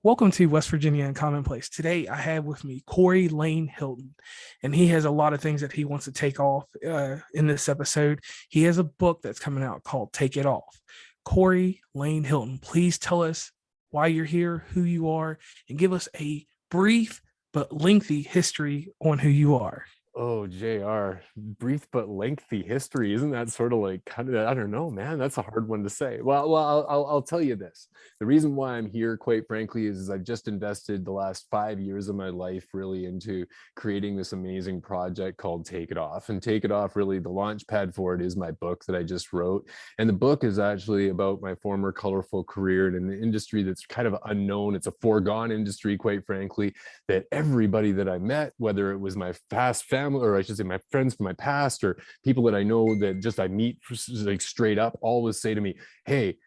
Welcome to West Virginia and Commonplace. Today, I have with me Corey Laine Hilton, and he has a lot of things that he wants to take off in this episode. He has a book that's coming out called Take It Off. Corey Laine Hilton, please tell us why you're here, who you are, and give us a brief but lengthy history on who you are. Oh, JR, brief but lengthy history. Isn't that sort of like I don't know, man. That's a hard one to say. Well, I'll tell you this. The reason why I'm here, quite frankly, is I've just invested the last 5 years of my life really into creating this amazing project called Take It Off. And Take It Off, really, the launch pad for it is my book that I just wrote. And the book is actually about my former colorful career in an industry that's kind of unknown. It's a foregone industry, quite frankly, that everybody that I met, whether it was my past family, or I should say my friends from my past, or people that I know that just I meet like straight up, always say to me, hey,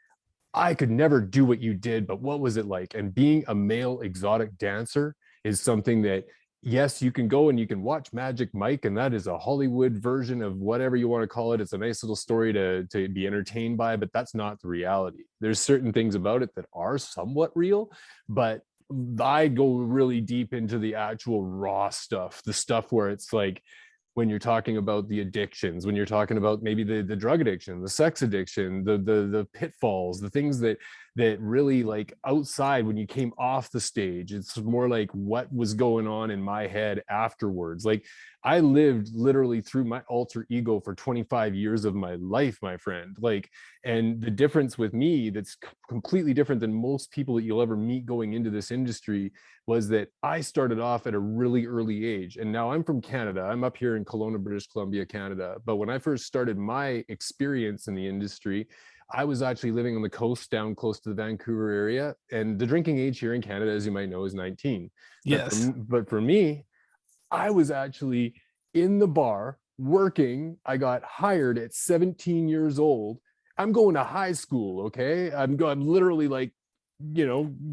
I could never do what you did, but what was it like? And being a male exotic dancer is something that, yes, you can go and you can watch Magic Mike, and that is a Hollywood version of whatever you want to call it. It's a nice little story to be entertained by, but that's not the reality. There's certain things about it that are somewhat real, but I go really deep into the actual raw stuff, the stuff where it's like when you're talking about the addictions, when you're talking about maybe the drug addiction, the sex addiction, the pitfalls, the things that really, like, outside when you came off the stage, it's more like what was going on in my head afterwards. Like, I lived literally through my alter ego for 25 years of my life, my friend. Like, and the difference with me that's completely different than most people that you'll ever meet going into this industry was that I started off at a really early age. And now I'm from Canada. I'm up here in Kelowna, British Columbia, Canada. But when I first started my experience in the industry, I was actually living on the coast down close to the Vancouver area. And the drinking age here in Canada, as you might know, is 19. Yes. But for me, I was actually in the bar working. I got hired at 17 years old. I'm going to high school, okay? I'm literally like,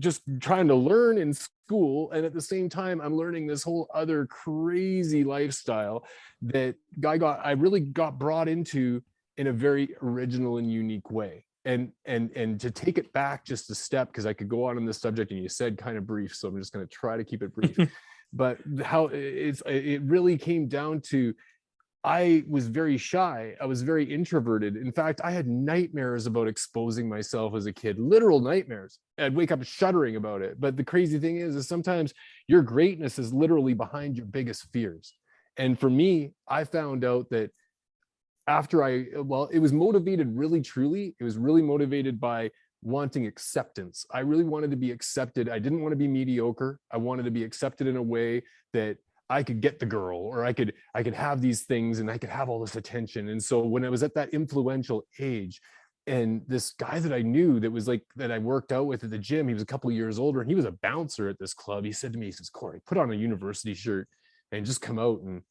just trying to learn in school. And at the same time, I'm learning this whole other crazy lifestyle that I really got brought into in a very original and unique way. And to take it back just a step, because I could go on this subject and you said kind of brief, so I'm just going to try to keep it brief. But how it really came down to, I was very shy. I was very introverted. In fact, I had nightmares about exposing myself as a kid, literal nightmares. I'd wake up shuddering about it. But the crazy thing is sometimes your greatness is literally behind your biggest fears. And for me, I found out that it was motivated, really, truly, it was really motivated by wanting acceptance. I really wanted to be accepted. I didn't want to be mediocre. I wanted to be accepted in a way that I could get the girl, or I could have these things and I could have all this attention. And so when I was at that influential age, and this guy that I knew that I worked out with at the gym, he was a couple of years older and he was a bouncer at this club. He said to me, he says, Corey, put on a university shirt and just come out and,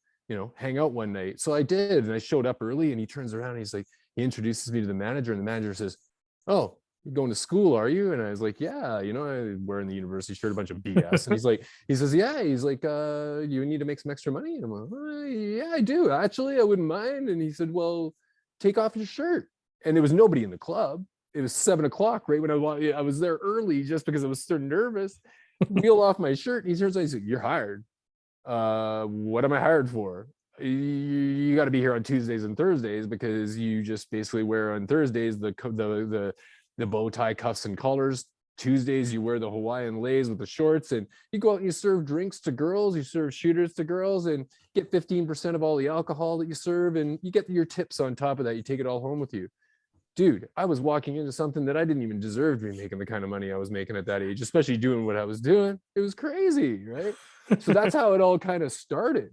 hang out one night. So I did. And I showed up early, and he turns around and he's like, he introduces me to the manager, and the manager says, oh, you're going to school, are you? And I was like, yeah, I'm wearing the university shirt, a bunch of BS. And he says, yeah. He's like, you need to make some extra money? And I'm like, yeah, I do. Actually, I wouldn't mind. And he said, well, take off your shirt. And there was nobody in the club. It was 7:00, right when I was there early just because I was so nervous. Wheel off my shirt. And he turns around and he's like, you're hired. What am I hired for? You got to be here on Tuesdays and Thursdays, because you just basically wear on Thursdays the bow tie, cuffs, and collars. Tuesdays you wear the Hawaiian lays with the shorts, and you go out and you serve drinks to girls, you serve shooters to girls, and get 15% of all the alcohol that you serve, and you get your tips on top of that. You take it all home with you. Dude, I was walking into something that I didn't even deserve to be making the kind of money I was making at that age, especially doing what I was doing. It was crazy, right? So that's how it all kind of started.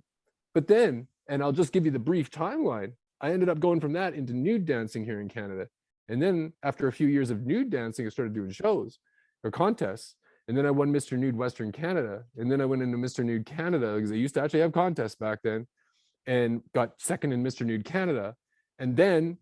But then, and I'll just give you the brief timeline, I ended up going from that into nude dancing here in Canada. And then after a few years of nude dancing, I started doing shows or contests. And then I won Mr. Nude Western Canada. And then I went into Mr. Nude Canada, because they used to actually have contests back then, and got second in Mr. Nude Canada. And then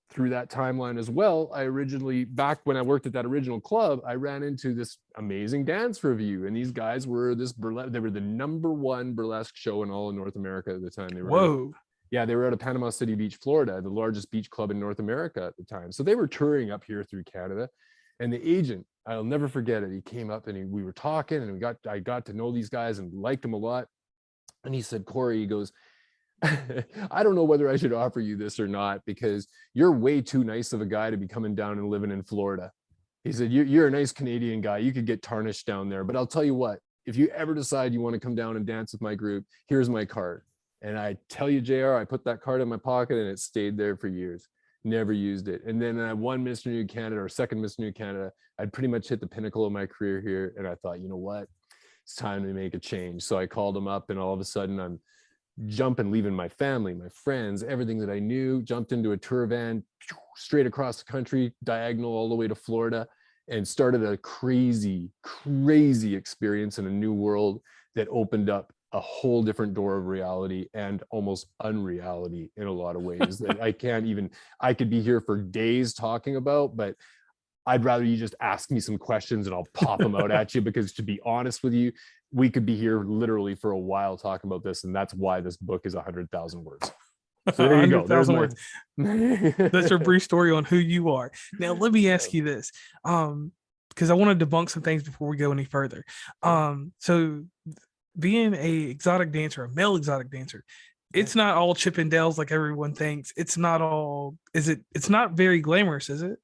through that timeline as well, I originally, back when I worked at that original club, I ran into this amazing dance review. And these guys were they were the #1 burlesque show in all of North America at the time. They were they were out of Panama City Beach, Florida, the largest beach club in North America at the time. So they were touring up here through Canada. And the agent, I'll never forget it. He came up and we were talking, and I got to know these guys and liked them a lot. And he said, Corey, he goes, I don't know whether I should offer you this or not, because you're way too nice of a guy to be coming down and living in Florida. He said, you're a nice Canadian guy. You could get tarnished down there. But I'll tell you what, if you ever decide you want to come down and dance with my group, here's my card. And I tell you, JR, I put that card in my pocket and it stayed there for years. Never used it. And then I won Mr. New Canada, or second Mr. New Canada. I'd pretty much hit the pinnacle of my career here. And I thought, you know what? It's time to make a change. So I called him up, and all of a sudden I'm jumping, leaving my family, my friends, everything that I knew, jumped into a tour van straight across the country, diagonal all the way to Florida, and started a crazy experience in a new world that opened up a whole different door of reality and almost unreality in a lot of ways that I could be here for days talking about, but I'd rather you just ask me some questions and I'll pop them out at you, because to be honest with you, we could be here literally for a while talking about this. And that's why this book is 100,000 words. So there you go. There's words. That's your brief story on who you are. Now, let me ask you this, because I want to debunk some things before we go any further. So being a exotic dancer, a male exotic dancer, it's not all chip and dales like everyone thinks. It's not all, it's not very glamorous, is it?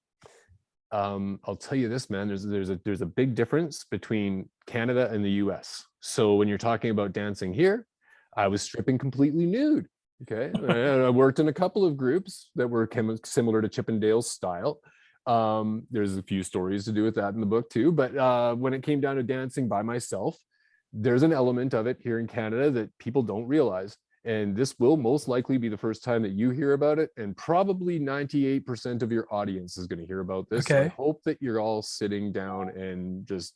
I'll tell you this, man, there's a big difference between Canada and the US. So when you're talking about dancing here, I was stripping completely nude. Okay. I worked in a couple of groups that were similar to Chip and Dale's style. There's a few stories to do with that in the book too. But when it came down to dancing by myself, there's an element of it here in Canada that people don't realize. And this will most likely be the first time that you hear about it. And probably 98% of your audience is going to hear about this. Okay. So I hope that you're all sitting down and just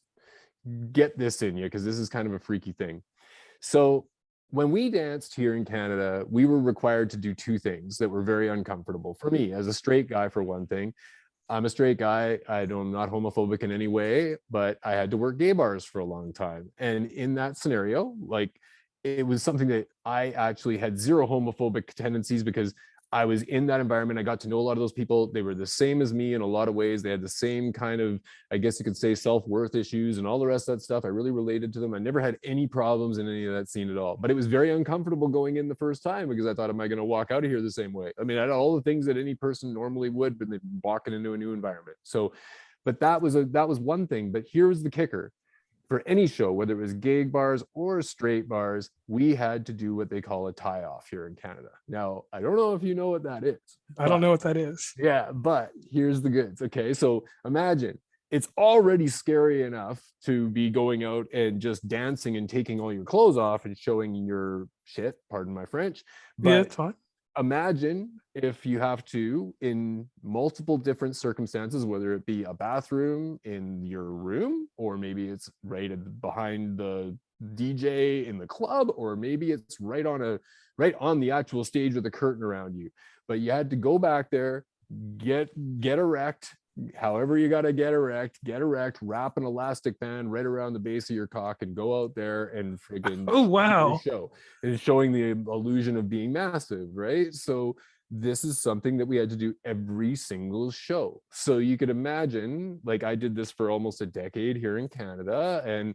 get this in you, because this is kind of a freaky thing. So when we danced here in Canada, we were required to do two things that were very uncomfortable for me as a straight guy. For one thing, I'm a straight guy. I'm not homophobic in any way, but I had to work gay bars for a long time. And in that scenario, like, it was something that I actually had zero homophobic tendencies, because I was in that environment. I got to know a lot of those people. They were the same as me in a lot of ways. They had the same kind of, I guess you could say, self-worth issues and all the rest of that stuff. I really related to them. I never had any problems in any of that scene at all. But it was very uncomfortable going in the first time, because I thought, am I going to walk out of here the same way? I mean, I had all the things that any person normally would, but they're walking into a new environment. So, but that was one thing. But here's the kicker. For any show, whether it was gig bars or straight bars, we had to do what they call a tie-off here in Canada. Now, I don't know if you know what that is. I don't know what that is. Yeah, but here's the goods. Okay, so imagine it's already scary enough to be going out and just dancing and taking all your clothes off and showing your shit, pardon my French. But yeah, it's fine. Imagine if you have to, in multiple different circumstances, whether it be a bathroom in your room, or maybe it's right behind the DJ in the club, or maybe it's right on the actual stage with a curtain around you. But you had to go back there, get erect, however you got to get erect, wrap an elastic band right around the base of your cock, and go out there and friggin' oh wow, show, and showing the illusion of being massive, right? So this is something that we had to do every single show. So you could imagine, like, I did this for almost a decade here in Canada, and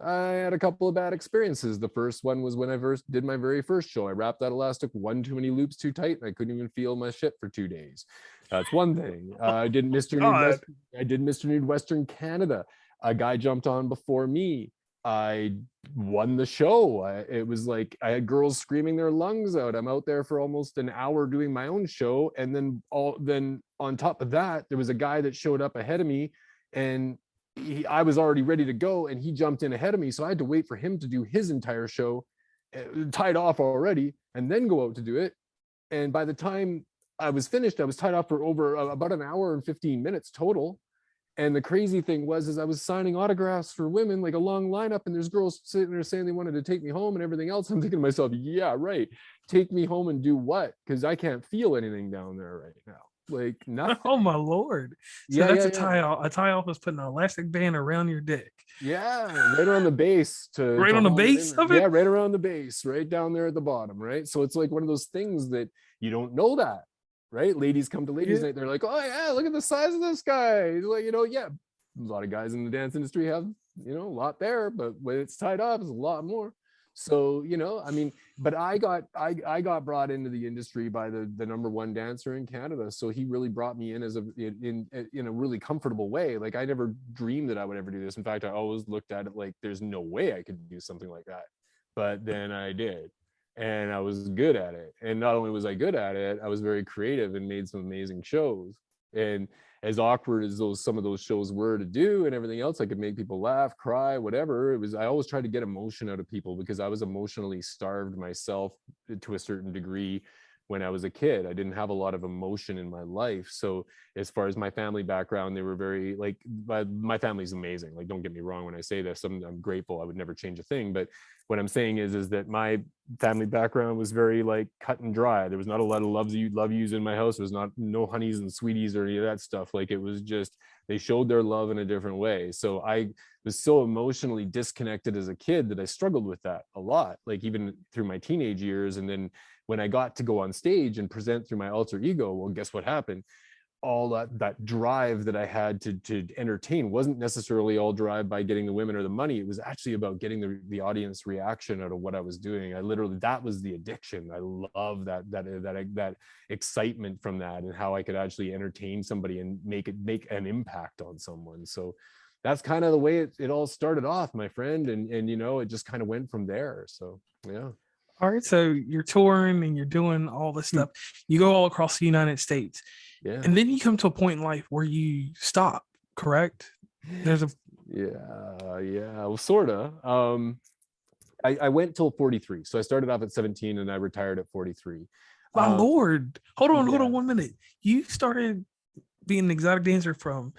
I had a couple of bad experiences. The first one was when I first did my very first show. I wrapped that elastic one too many loops too tight, and I couldn't even feel my shit for 2 days. That's one thing. I did Mr. Nude Western Canada. A guy jumped on before me. I won the show. It was like I had girls screaming their lungs out. I'm out there for almost an hour doing my own show, and then on top of that, there was a guy that showed up ahead of me, and I was already ready to go, and he jumped in ahead of me, so I had to wait for him to do his entire show, tied off already, and then go out to do it. And by the time I was finished, I was tied off for over about an hour and 15 minutes total. And the crazy thing was I was signing autographs for women, like a long lineup, and there's girls sitting there saying they wanted to take me home and everything else. I'm thinking to myself, yeah, right. Take me home and do what? Because I can't feel anything down there right now. Like nothing. Oh my Lord. So that's a tie off. A tie off is putting an elastic band around your dick. Yeah, right around the base right on the base of it? Yeah, right around the base, right down there at the bottom, right? So it's like one of those things that you don't know that, right? Ladies come to ladies night, they're like, oh yeah, look at the size of this guy. Like, yeah, a lot of guys in the dance industry have, you know, a lot there, but when it's tied up, it's a lot more. So, you know, I mean, but I got brought into the industry by the number one dancer in Canada. So he really brought me in as in a really comfortable way. Like I never dreamed that I would ever do this. In fact, I always looked at it like there's no way I could do something like that. But then I did. And I was good at it. And not only was I good at it, I was very creative and made some amazing shows. And as awkward as some of those shows were to do and everything else, I could make people laugh, cry, whatever. It was, I always tried to get emotion out of people because I was emotionally starved myself to a certain degree when I was a kid. I didn't have a lot of emotion in my life. So as far as my family background, they were very like, my family's amazing. Like, don't get me wrong when I say this, I'm grateful. I would never change a thing. But what I'm saying is that my family background was very like cut and dry. There was not a lot of love yous in my house. There was no honeys and sweeties or any of that stuff. Like it was just, they showed their love in a different way. So I was so emotionally disconnected as a kid that I struggled with that a lot, like even through my teenage years. And then when I got to go on stage and present through my alter ego, well, guess what happened? All that drive that I had to entertain wasn't necessarily all drive by getting the women or the money. It was actually about getting the audience reaction out of what I was doing. I literally, that was the addiction. I love that excitement from that and how I could actually entertain somebody and make an impact on someone. So that's kind of the way it all started off, my friend. And you know, it just kind of went from there. So yeah. All right, so you're touring and you're doing all this stuff. You go all across the United States. Yeah. And then you come to a point in life where you stop, correct? There's a well, sort of. I went till 43. So I started off at 17 and I retired at 43. My Lord. Hold on yeah. 1 minute. You started being an exotic dancer from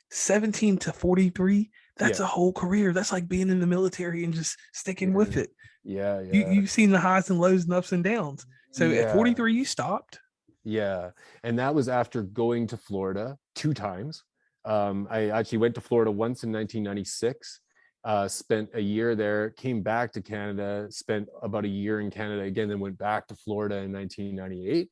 17 to 43. That's a whole career. That's like being in the military and just sticking with it. Yeah. You've seen the highs and lows and ups and downs. So at 43, you stopped. Yeah. And that was after going to Florida 2 times. I actually went to Florida once in 1996, spent a year there, came back to Canada, spent about a year in Canada again, then went back to Florida in 1998.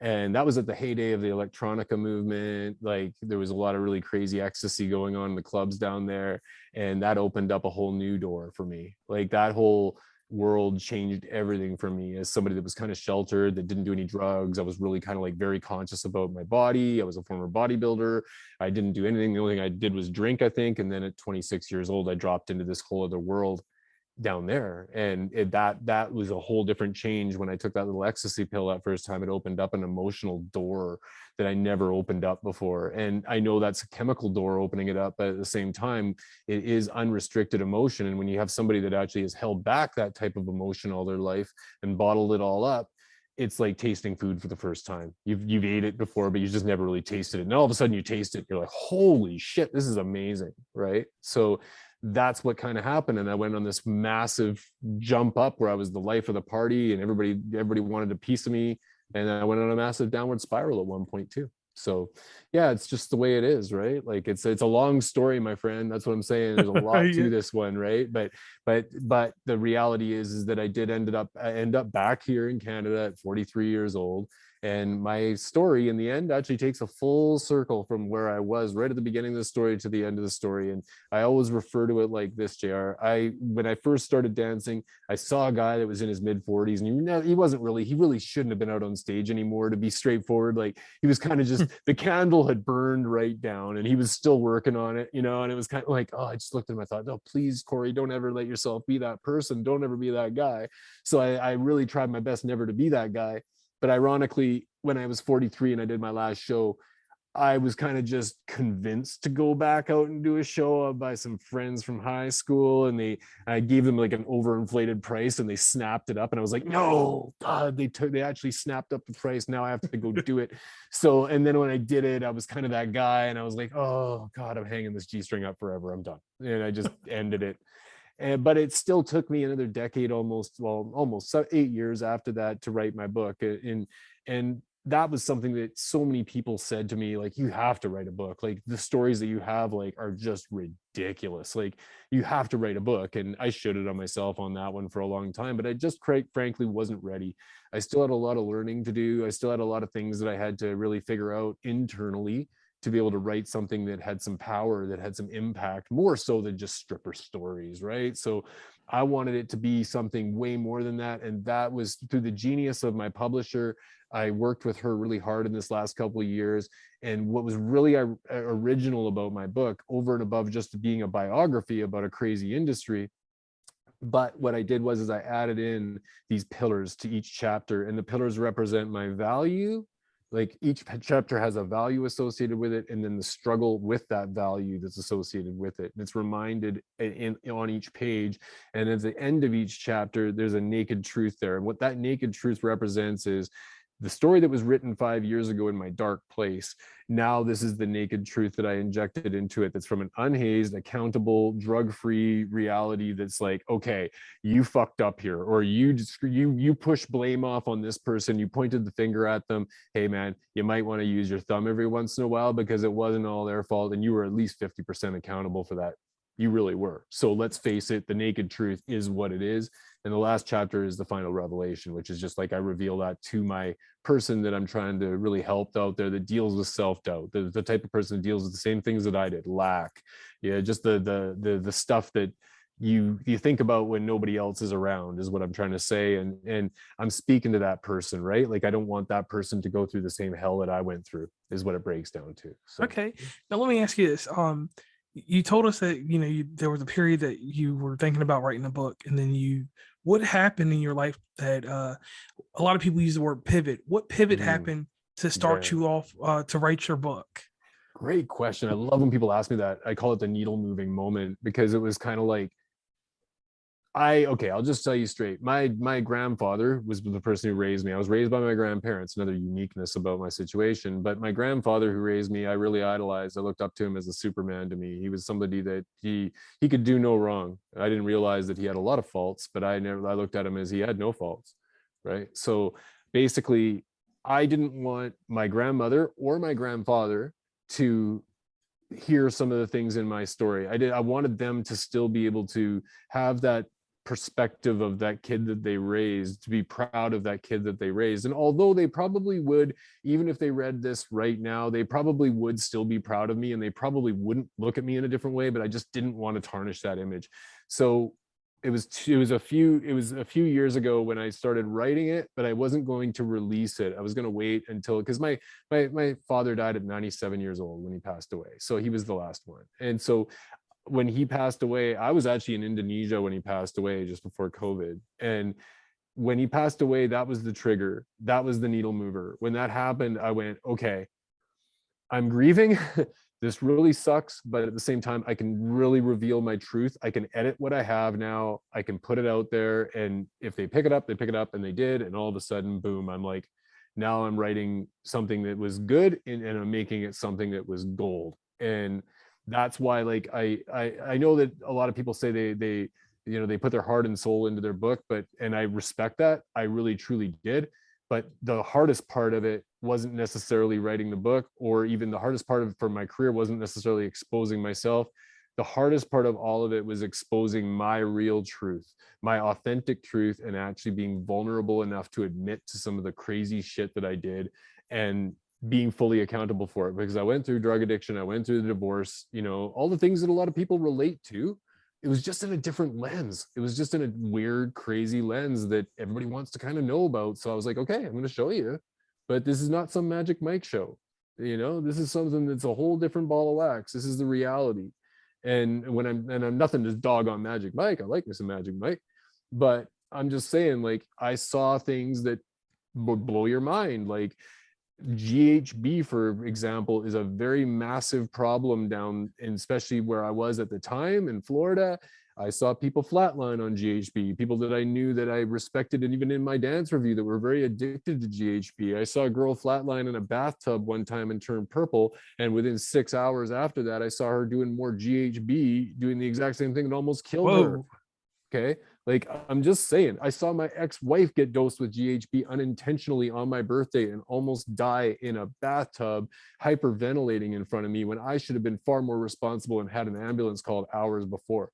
And that was at the heyday of the electronica movement. Like there was a lot of really crazy ecstasy going on in the clubs down there. And that opened up a whole new door for me. Like that whole world changed everything for me as somebody that was kind of sheltered, that didn't do any drugs. I was really kind of like very conscious about my body. I was a former bodybuilder. I didn't do anything. The only thing I did was drink, I think. And then at 26 years old, I dropped into this whole other world down there. And that was a whole different change. When I took that little ecstasy pill that first time, it opened up an emotional door that I never opened up before. And I know that's a chemical door opening it up, but at the same time, it is unrestricted emotion. And when you have somebody that actually has held back that type of emotion all their life and bottled it all up, it's like tasting food for the first time. You've ate it before, but you just never really tasted it. And all of a sudden you taste it, you're like, holy shit, this is amazing, right? So that's what kind of happened. And I went on this massive jump up where I was the life of the party and everybody wanted a piece of me. And I went on a massive downward spiral at one point too. So yeah, it's just the way it is, right? Like it's a long story, my friend. That's what I'm saying. There's a lot to this one, right? But the reality is that I did end up back here in Canada at 43 years old. And my story in the end actually takes a full circle from where I was right at the beginning of the story to the end of the story. And I always refer to it like this, JR. When I first started dancing, I saw a guy that was in his mid 40s and he really shouldn't have been out on stage anymore, to be straightforward. Like he was kind of just, the candle had burned right down and he was still working on it, you know? And it was kind of like, oh, I just looked at him, I thought, no, please, Corey, don't ever let yourself be that person. Don't ever be that guy. So I really tried my best never to be that guy. But ironically, when I was 43 and I did my last show, I was kind of just convinced to go back out and do a show by some friends from high school. And I gave them like an overinflated price and they snapped it up. And I was like, no, God, they actually snapped up the price. Now I have to go do it. So, and then when I did it, I was kind of that guy. And I was like, oh God, I'm hanging this G-string up forever. I'm done. And I just ended it. But it still took me another decade, almost 8 years after that to write my book. And that was something that so many people said to me, like, you have to write a book. Like the stories that you have like are just ridiculous. Like you have to write a book. And I shitted on myself on that one for a long time, but I just frankly wasn't ready. I still had a lot of learning to do. I still had a lot of things that I had to really figure out internally to be able to write something that had some power, that had some impact, more so than just stripper stories, right? So I wanted it to be something way more than that. And that was through the genius of my publisher. I worked with her really hard in this last couple of years. And what was really original about my book, over and above just being a biography about a crazy industry, but what I did is I added in these pillars to each chapter, and the pillars represent my value. Like each chapter has a value associated with it, and then the struggle with that value that's associated with it. And it's reminded on each page. And at the end of each chapter, there's a naked truth there. And what that naked truth represents is the story that was written 5 years ago in my dark place. Now this is the naked truth that I injected into it. That's from an unhazed, accountable, drug-free reality. That's like, okay, you fucked up here, or you push blame off on this person. You pointed the finger at them. Hey man, you might want to use your thumb every once in a while, because it wasn't all their fault, and you were at least 50% accountable for that. You really were. So let's face it, the naked truth is what it is. And the last chapter is the final revelation, which is just like I reveal that to my person that I'm trying to really help out there, that deals with self-doubt, the type of person that deals with the same things that I did, lack, just the stuff that you think about when nobody else is around, is what I'm trying to say. And I'm speaking to that person, right? Like I don't want that person to go through the same hell that I went through, is what it breaks down to. So. Okay, now let me ask you this. You told us that there was a period that you were thinking about writing a book, and then what happened in your life that a lot of people use the word pivot. What pivot happened to start you off to write your book? Great question. I love when people ask me that. I call it the needle moving moment, because it was kind of like, I'll just tell you straight. My grandfather was the person who raised me. I was raised by my grandparents, another uniqueness about my situation. But my grandfather who raised me, I really idolized. I looked up to him as a Superman to me. He was somebody that he could do no wrong. I didn't realize that he had a lot of faults, but I looked at him as he had no faults, right? So basically, I didn't want my grandmother or my grandfather to hear some of the things in my story. I wanted them to still be able to have that perspective of that kid that they raised, to be proud of that kid that they raised. And although they probably would, even if they read this right now, they probably would still be proud of me, and they probably wouldn't look at me in a different way, but I just didn't want to tarnish that image. So it was a few years ago when I started writing it, but I wasn't going to release it. I was going to wait until, because my father died at 97 years old when he passed away. So he was the last one. And so when he passed away, I was actually in Indonesia when he passed away, just before COVID. And when he passed away, that was the trigger. That was the needle mover. When that happened, I went, okay, I'm grieving. This really sucks, but at the same time, I can really reveal my truth. I can edit what I have now. I can put it out there. And if they pick it up, they pick it up, and they did. And all of a sudden, boom, I'm like, now I'm writing something that was good, and I'm making it something that was gold. And that's why, like, I know that a lot of people say they put their heart and soul into their book, and I respect that. I really truly did. But the hardest part of it wasn't necessarily writing the book, or even the hardest part of it for my career wasn't necessarily exposing myself. The hardest part of all of it was exposing my real truth, my authentic truth, and actually being vulnerable enough to admit to some of the crazy shit that I did, and being fully accountable for it. Because I went through drug addiction, I went through the divorce, all the things that a lot of people relate to. It was just in a different lens. It was just in a weird, crazy lens that everybody wants to kind of know about. So I was like, okay, I'm going to show you, but this is not some Magic Mike show. This is something that's a whole different ball of wax. This is the reality. And I'm nothing to dog on Magic Mike. I like me some Magic Mike, but I'm just saying, like, I saw things that would blow your mind. Like, GHB, for example, is a very massive problem down in, especially where I was at the time in Florida. I saw people flatline on GHB, people that I knew, that I respected, and even in my dance review, that were very addicted to GHB. I saw a girl flatline in a bathtub one time and turn purple, and within 6 hours after that, I saw her doing more GHB, doing the exact same thing, and almost killed her. Okay. Like, I'm just saying, I saw my ex-wife get dosed with GHB unintentionally on my birthday and almost die in a bathtub, hyperventilating in front of me, when I should have been far more responsible and had an ambulance called hours before.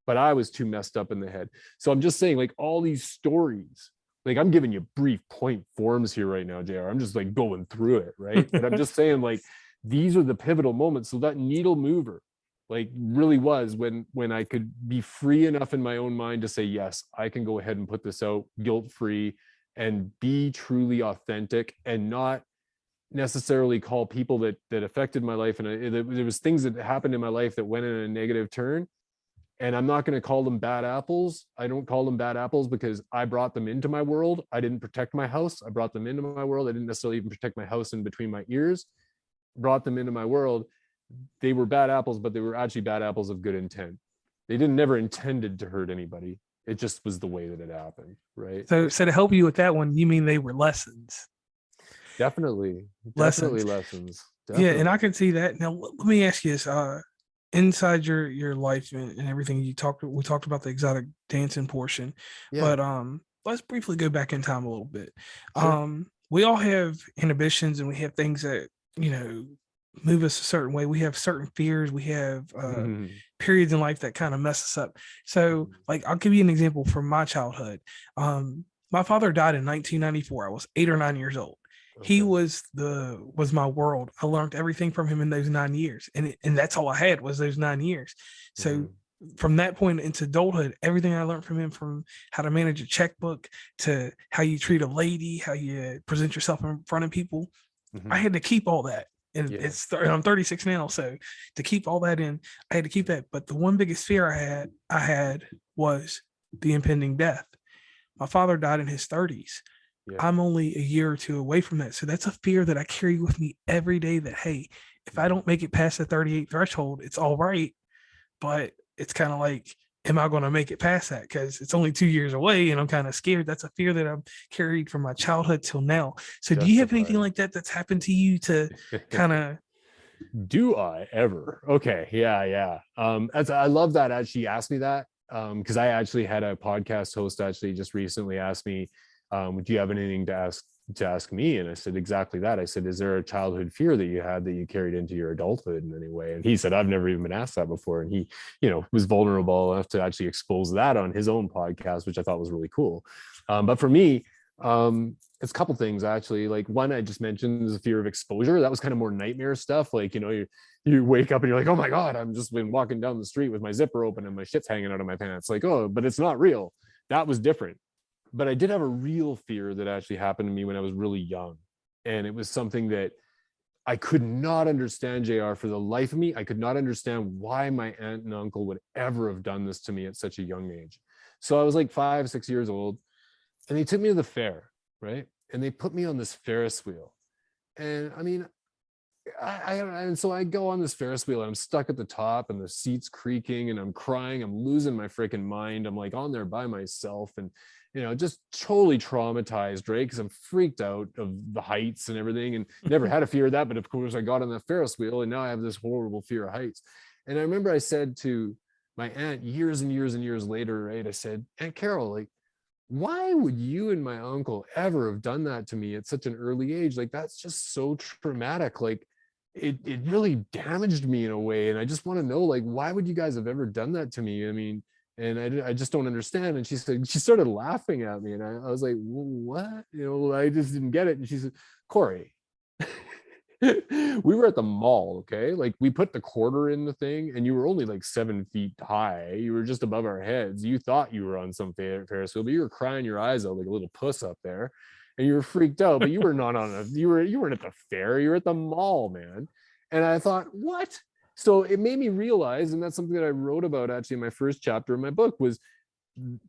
But I was too messed up in the head. So I'm just saying, like, all these stories, like, I'm giving you brief point forms here right now, JR. I'm just like going through it, right? But I'm just saying, like, these are the pivotal moments. So that needle mover like really was when I could be free enough in my own mind to say, yes, I can go ahead and put this out guilt-free and be truly authentic, and not necessarily call people that affected my life. And there was things that happened in my life that went in a negative turn, and I'm not going to call them bad apples. I don't call them bad apples because I brought them into my world. I didn't protect my house. I brought them into my world. I didn't necessarily even protect my house in between my ears, brought them into my world. They were bad apples, but they were actually bad apples of good intent. They didn't never intended to hurt anybody. It just was the way that it happened, right? So to help you with that one, you mean they were lessons? Definitely Lessons. lessons. Yeah, Definitely. and I can see that. Now let me ask you this: inside your life and everything we talked about the exotic dancing portion, Yeah. but let's briefly go back in time a little bit. Sure. We all have inhibitions and we have things that move us a certain way. We have certain fears. We have periods in life that kind of mess us up. So, like, I'll give you an example from my childhood. My father died in 1994. I was 8 or 9 years old. Okay. He was my world. I learned everything from him in those 9 years, and that's all I had was those 9 years. So from that point into adulthood, everything I learned from him, from how to manage a checkbook to how you treat a lady, how you present yourself in front of people, I had to keep all that. And I'm 36 now, so to keep all that in, I had to keep that. But the one biggest fear I had was the impending death. My father died in his 30s. Yeah. I'm only a year or two away from that. So that's a fear that I carry with me every day, that, hey, if I don't make it past the 38 threshold, it's all right. But it's kind of like, am I going to make it past that? Because it's only 2 years away and I'm kind of scared. That's a fear that I've carried from my childhood till now. So do you have anything like that that's happened to you to kind of... Do I ever? Okay. Yeah. I love that actually asked me that. Because I actually had a podcast host actually just recently ask me, would you have anything to ask me? And I said exactly that. I said, is there a childhood fear that you had that you carried into your adulthood in any way? And he said, I've never even been asked that before. And he, was vulnerable enough to actually expose that on his own podcast, which I thought was really cool. But for me, it's a couple things actually. Like, one I just mentioned is the fear of exposure. That was kind of more nightmare stuff. Like, you wake up and you're like, oh my God, I'm just been walking down the street with my zipper open and my shit's hanging out of my pants. Like, oh, but it's not real. That was different. But I did have a real fear that actually happened to me when I was really young. And it was something that I could not understand, JR, for the life of me. I could not understand why my aunt and uncle would ever have done this to me at such a young age. So I was like 5, 6 years old, and they took me to the fair, right? And they put me on this Ferris wheel. And I mean, and so I go on this Ferris wheel and I'm stuck at the top and the seat's creaking and I'm crying. I'm losing my freaking mind. I'm like on there by myself and, just totally traumatized, right? Because I'm freaked out of the heights and everything, and never had a fear of that. But of course I got on the Ferris wheel and now I have this horrible fear of heights. And I remember I said to my aunt years and years and years later, right? I said, Aunt Carol, like, why would you and my uncle ever have done that to me at such an early age? Like, that's just so traumatic. Like, it really damaged me in a way. And I just want to know, like, why would you guys have ever done that to me? I mean, and I just don't understand. And she started laughing at me. And I was like, what? I just didn't get it. And she said, Corey, we were at the mall, okay? Like, we put the quarter in the thing and you were only like 7 feet high. You were just above our heads. You thought you were on some Ferris wheel, but you were crying your eyes out like a little puss up there. And you were freaked out, but you were not you weren't at the fair, you were at the mall, man. And I thought, what? So it made me realize, and that's something that I wrote about actually in my first chapter of my book, was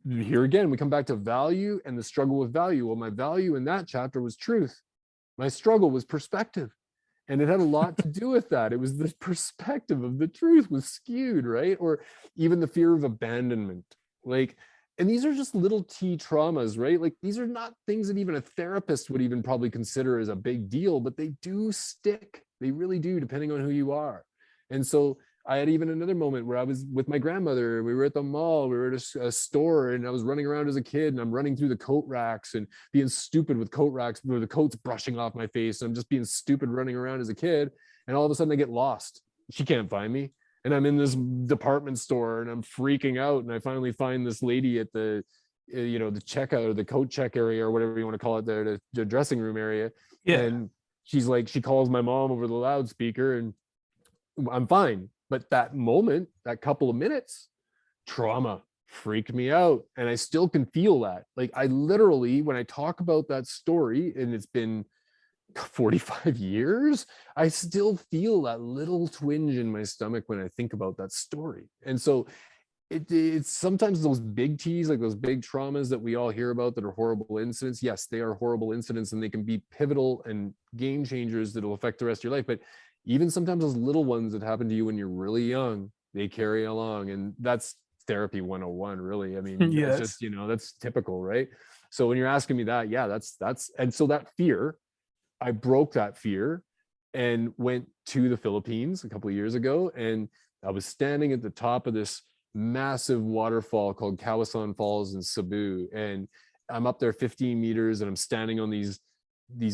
here again, we come back to value and the struggle with value. Well, my value in that chapter was truth. My struggle was perspective. And it had a lot to do with that. It was the perspective of the truth was skewed, right? Or even the fear of abandonment. Like, and these are just little T traumas, right? Like, these are not things that even a therapist would even probably consider as a big deal, but they do stick. They really do, depending on who you are. And so I had even another moment where I was with my grandmother. We were at the mall, we were at a store, and I was running around as a kid, and I'm running through the coat racks and being stupid with coat racks where the coat's brushing off my face. And I'm just being stupid running around as a kid. And all of a sudden I get lost. She can't find me. And I'm in this department store and I'm freaking out. And I finally find this lady at the, the checkout or the coat check area or whatever you want to call it there, the dressing room area. Yeah. And she's like, she calls my mom over the loudspeaker and I'm fine. But that moment, that couple of minutes, trauma freaked me out. And I still can feel that. Like I literally, when I talk about that story, and it's been 45 years, I still feel that little twinge in my stomach when I think about that story. And so it's sometimes those big T's, like those big traumas that we all hear about that are horrible incidents. Yes, they are horrible incidents and they can be pivotal and game changers that will affect the rest of your life. But even sometimes those little ones that happen to you when you're really young, they carry along. And that's therapy 101, really. I mean, that's Yes. just, that's typical, right? So when you're asking me that, yeah, and so that fear, I broke that fear and went to the Philippines a couple of years ago. And I was standing at the top of this massive waterfall called Kawasan Falls in Cebu. And I'm up there 15 meters and I'm standing on these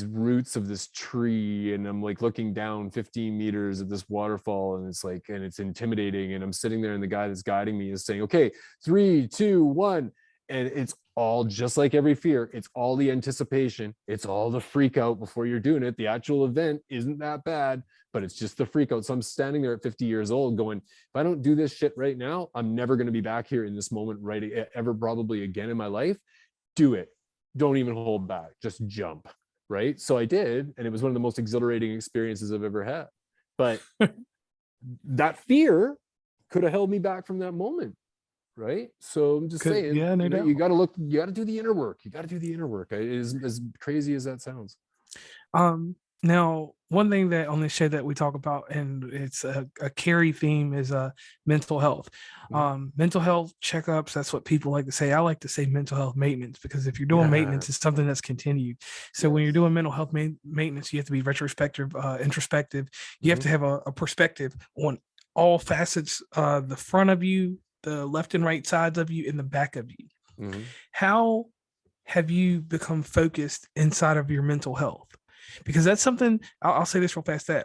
roots of this tree. And I'm like looking down 15 meters at this waterfall. And it's intimidating. And I'm sitting there and the guy that's guiding me is saying, okay, 3, 2, 1. And it's all just like every fear. It's all the anticipation. It's all the freak out before you're doing it. The actual event isn't that bad, but it's just the freak out. So I'm standing there at 50 years old going, if I don't do this shit right now, I'm never going to be back here in this moment right ever probably again in my life. Do it. Don't even hold back. Just jump. Right. So I did. And it was one of the most exhilarating experiences I've ever had. But that fear could have held me back from that moment. Right. So I'm just saying, yeah, no doubt. you got to do the inner work. You got to do the inner work. It is as crazy as that sounds. Now, one thing that on this show that we talk about, and it's a carry theme, is mental health. Mental health checkups, that's what people like to say. I like to say mental health maintenance, because if you're doing maintenance, it's something that's continued. So when you're doing mental health maintenance, you have to be retrospective, introspective. You have to have a perspective on all facets, the front of you, the left and right sides of you, and the back of you. How have you become focused inside of your mental health? Because that's something, I'll say this real fast, that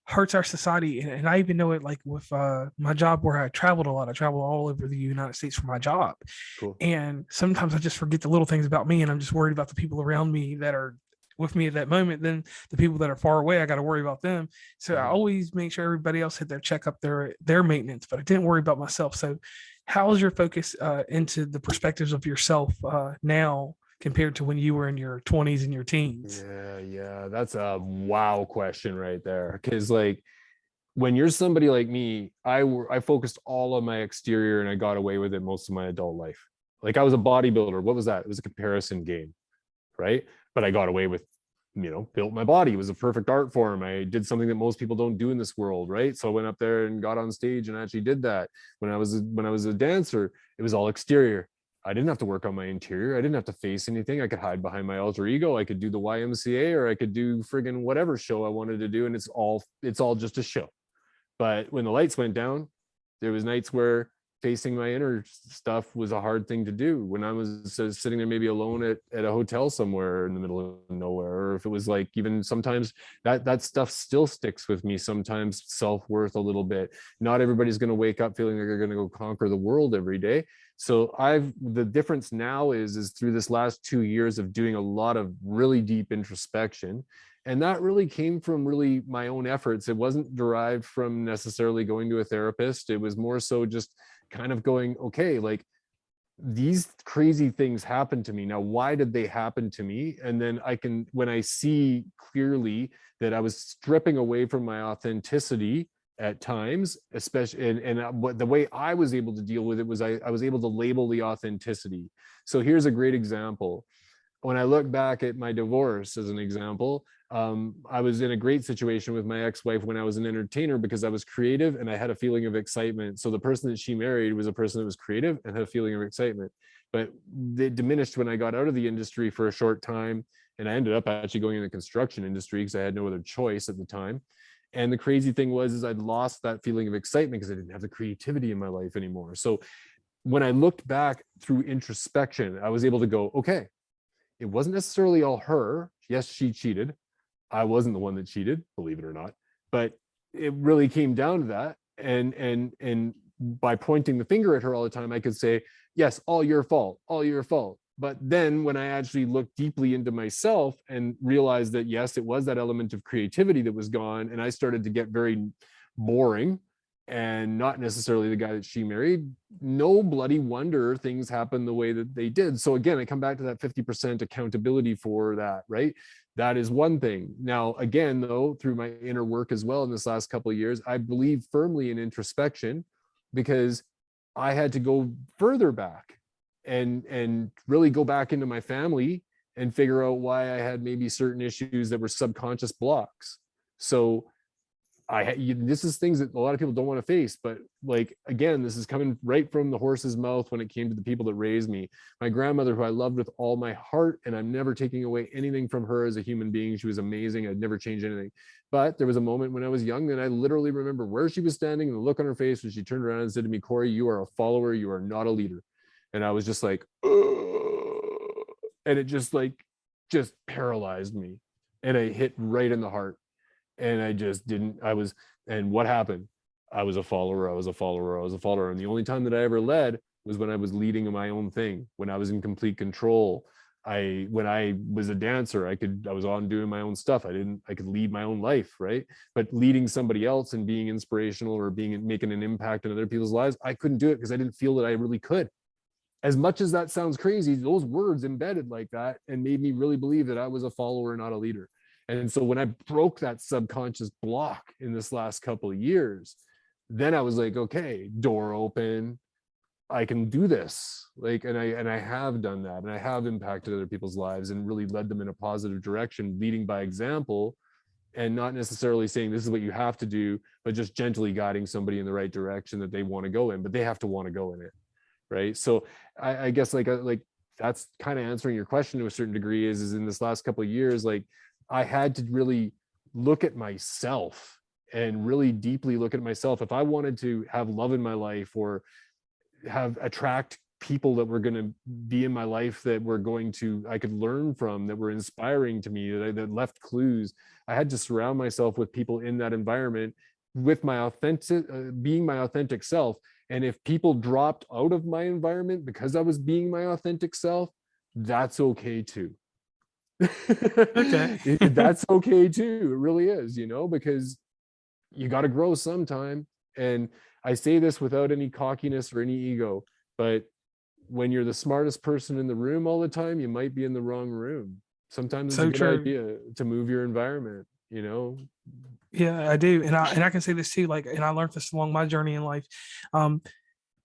hurts our society. And I even know it like with my job where I traveled a lot. I traveled all over the United States for my job. Cool. And sometimes I just forget the little things about me, and I'm just worried about the people around me that are with me at that moment. Then the people that are far away, I got to worry about them. So I always make sure everybody else had their checkup, their maintenance, but I didn't worry about myself. So how's your focus into the perspectives of yourself now compared to when you were in your 20s and your teens? Yeah, that's a wow question right there. Because like when you're somebody like me, I focused all on my exterior and I got away with it most of my adult life. Like I was a bodybuilder. What was that? It was a comparison game, right? But I got away with, built my body. It was a perfect art form. I did something that most people don't do in this world, right? So I went up there and got on stage and actually did that. When I was a dancer, it was all exterior. I didn't have to work on my interior. I didn't have to face anything. I could hide behind my alter ego. I could do the YMCA, or I could do friggin' whatever show I wanted to do. And it's all just a show. But when the lights went down, there was nights where facing my inner stuff was a hard thing to do. When I was sitting there maybe alone at a hotel somewhere in the middle of nowhere, or if it was like, even sometimes that stuff still sticks with me. Sometimes self-worth a little bit. Not everybody's going to wake up feeling like they're going to go conquer the world every day. So the difference now is through this last 2 years of doing a lot of really deep introspection. And that really came from really my own efforts. It wasn't derived from necessarily going to a therapist. It was more so just kind of going, okay, like these crazy things happen to me. Now, why did they happen to me? And then when I see clearly that I was stripping away from my authenticity at times, especially, and what the way I was able to deal with it was I was able to label the authenticity. So here's a great example. When I look back at my divorce as an example, I was in a great situation with my ex-wife when I was an entertainer because I was creative and I had a feeling of excitement. So the person that she married was a person that was creative and had a feeling of excitement. But it diminished when I got out of the industry for a short time. And I ended up actually going in the construction industry because I had no other choice at the time. And the crazy thing was I'd lost that feeling of excitement because I didn't have the creativity in my life anymore. So when I looked back through introspection, I was able to go, okay, it wasn't necessarily all her. Yes, she cheated. I wasn't the one that cheated, believe it or not. But it really came down to that. And by pointing the finger at her all the time, I could say, yes, all your fault, all your fault. But then when I actually looked deeply into myself and realized that, yes, it was that element of creativity that was gone, and I started to get very boring and not necessarily the guy that she married, no bloody wonder things happen the way that they did. So again, I come back to that 50% accountability for that, right? That is one thing. Now, again, though, through my inner work as well in this last couple of years, I believe firmly in introspection, because I had to go further back and really go back into my family and figure out why I had maybe certain issues that were subconscious blocks. So this is things that a lot of people don't want to face, but like, again, this is coming right from the horse's mouth when it came to the people that raised me. My grandmother, who I loved with all my heart, and I'm never taking away anything from her as a human being. She was amazing. I'd never change anything. But there was a moment when I was young and I literally remember where she was standing and the look on her face when she turned around and said to me, "Corey, you are a follower. You are not a leader." And I was just like, ugh. And it just paralyzed me. And I hit right in the heart. And I just didn't, and what happened? I was a follower. And the only time that I ever led was when I was leading my own thing, when I was in complete control. When I was a dancer, I was on doing my own stuff. I could lead my own life, right? But leading somebody else and being inspirational or making an impact in other people's lives, I couldn't do it because I didn't feel that I really could. As much as that sounds crazy, those words embedded like that and made me really believe that I was a follower, not a leader. And so when I broke that subconscious block in this last couple of years, then I was like, okay, door open, I can do this. Like, and I have done that, and I have impacted other people's lives and really led them in a positive direction, leading by example, and not necessarily saying this is what you have to do, but just gently guiding somebody in the right direction that they want to go in, but they have to want to go in it. Right. So I guess like that's kind of answering your question to a certain degree is in this last couple of years, like I had to really look at myself and really deeply look at myself. If I wanted to have love in my life or attract people that were going to be in my life that I could learn from, that were inspiring to me, that left clues, I had to surround myself with people in that environment with my being my authentic self. And if people dropped out of my environment because I was being my authentic self, that's okay too. Okay. That's okay too. It really is, because you got to grow sometime. And I say this without any cockiness or any ego, but when you're the smartest person in the room all the time, you might be in the wrong room. Sometimes it's a good idea to move your environment, Yeah, I do. And I can say this too, like, and I learned this along my journey in life.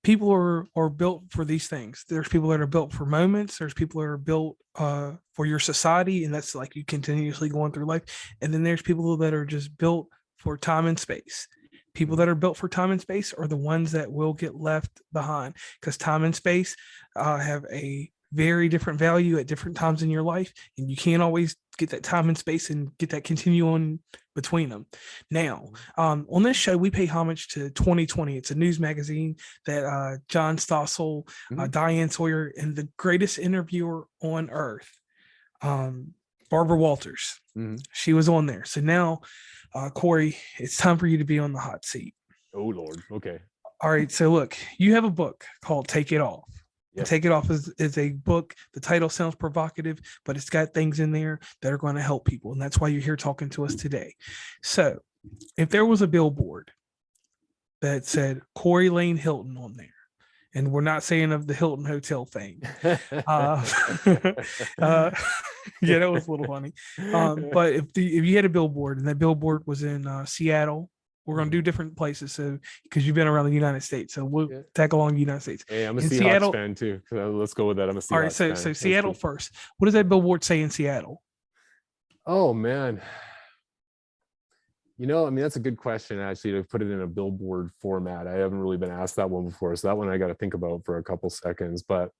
People are built for these things. There's people that are built for moments. There's people that are built for your society, and that's like you continuously going through life. And then there's people that are just built for time and space. People that are built for time and space are the ones that will get left behind, because time and space have a very different value at different times in your life, and you can't always get that time and space and get that continuum between them. Now, on this show, we pay homage to 2020. It's a news magazine that John Stossel, Diane Sawyer, and the greatest interviewer on earth, Barbara Walters. She was on there. So now, Corey, it's time for you to be on the hot seat. Oh, Lord. Okay. All right. So look, you have a book called Take It Off. Yes. Take It Off is a book. The title sounds provocative, but it's got things in there that are going to help people. And that's why you're here talking to us today. So if there was a billboard that said Corey Laine Hilton on there, and we're not saying of the Hilton Hotel fame. Yeah, that was a little funny. But if you had a billboard and that billboard was in Seattle, we're going to do different places. So, because you've been around the United States, so we'll tag along the United States. Hey, I'm a Seahawks fan too. So let's go with that. I'm a Seahawks fan. All right, so Seattle first. What does that billboard say in Seattle? Oh man. That's a good question, actually, to put it in a billboard format. I haven't really been asked that one before. So that one I got to think about for a couple seconds. But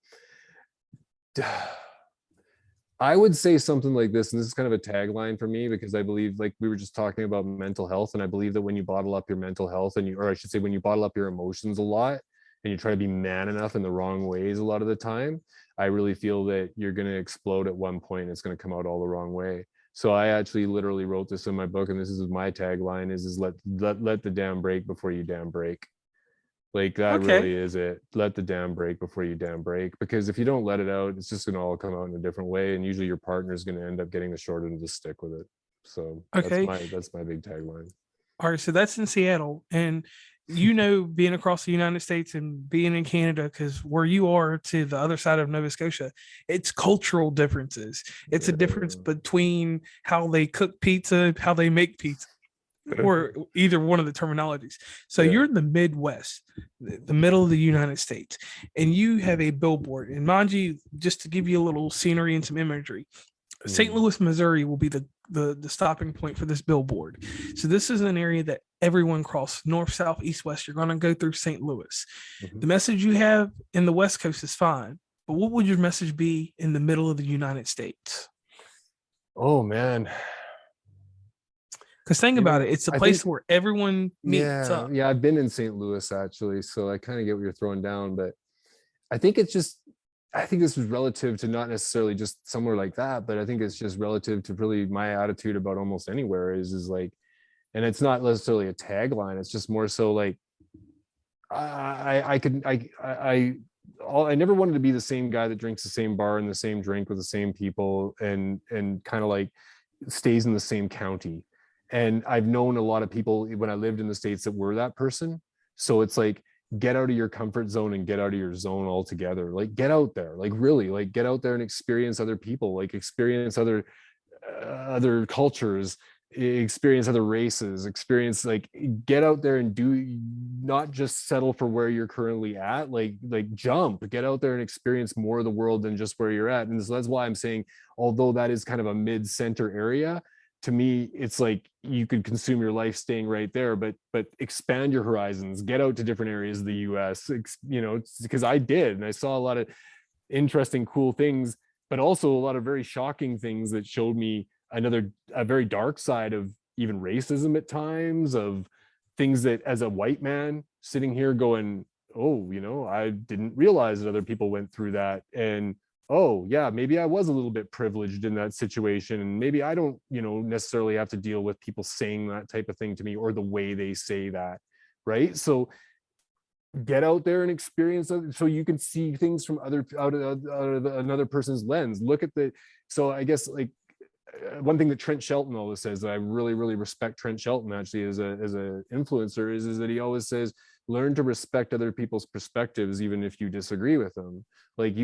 I would say something like this, and this is kind of a tagline for me, because I believe, like we were just talking about mental health, and I believe that when you bottle up your mental health or I should say when you bottle up your emotions a lot and you try to be man enough in the wrong ways a lot of the time, I really feel that you're going to explode at one point. It's going to come out all the wrong way. So I actually literally wrote this in my book, and this is my tagline is let the dam break before you damn break. Like that Okay. really is it. Let the dam break before you dam break, because if you don't let it out, it's just gonna all come out in a different way, and usually your partner is gonna end up getting the short end of the stick with it. So Okay. that's my big tagline. All right. So that's in Seattle. And being across the United States and being in Canada, because where you are to the other side of Nova Scotia, it's cultural differences. It's a difference Yeah. between how they cook pizza, how they make pizza, or either one of the terminologies. So Yeah. you're in the Midwest, the middle of the United States, and you have a billboard. And mind you, just to give you a little scenery and some imagery, St. Mm. Louis, Missouri will be the stopping point for this billboard. So this is an area that everyone crosses north, south, east, west. You're going to go through St. Louis. Mhm. The message you have in the West Coast is fine, but what would your message be in the middle of the United States? Oh man. Because think You about it, know, it's a I place think where everyone meets yeah, up. yeah, I've been in St. Louis actually, so I kind of get what you're throwing down, but I think it's just I think this is relative to not necessarily just somewhere like that, but I think it's just relative to really my attitude about almost anywhere is like, and it's not necessarily a tagline, it's just more so like I could I never wanted to be the same guy that drinks the same bar and the same drink with the same people and kind of like stays in the same county. And I've known a lot of people when I lived in the States that were that person. So it's like, get out of your comfort zone and get out of your zone altogether. Like, get out there, like, really, like, get out there and experience other people, like, experience other cultures, experience other races, experience, like, get out there and do, not just settle for where you're currently at, like jump, get out there and experience more of the world than just where you're at. And so that's why I'm saying, although that is kind of a mid-center area, to me it's like you could consume your life staying right there, but expand your horizons, get out to different areas of the US, because I did, and I saw a lot of interesting cool things, but also a lot of very shocking things that showed me a very dark side of even racism at times, of things that as a white man sitting here going, oh, I didn't realize that other people went through that. And oh yeah, maybe I was a little bit privileged in that situation, and maybe I don't necessarily have to deal with people saying that type of thing to me or the way they say that, right? So get out there and experience it so you can see things from out of another person's lens. Look at the So I guess, like, one thing that Trent Shelton always says that I really really respect Trent Shelton actually as a influencer is that he always says, learn to respect other people's perspectives even if you disagree with them. Like,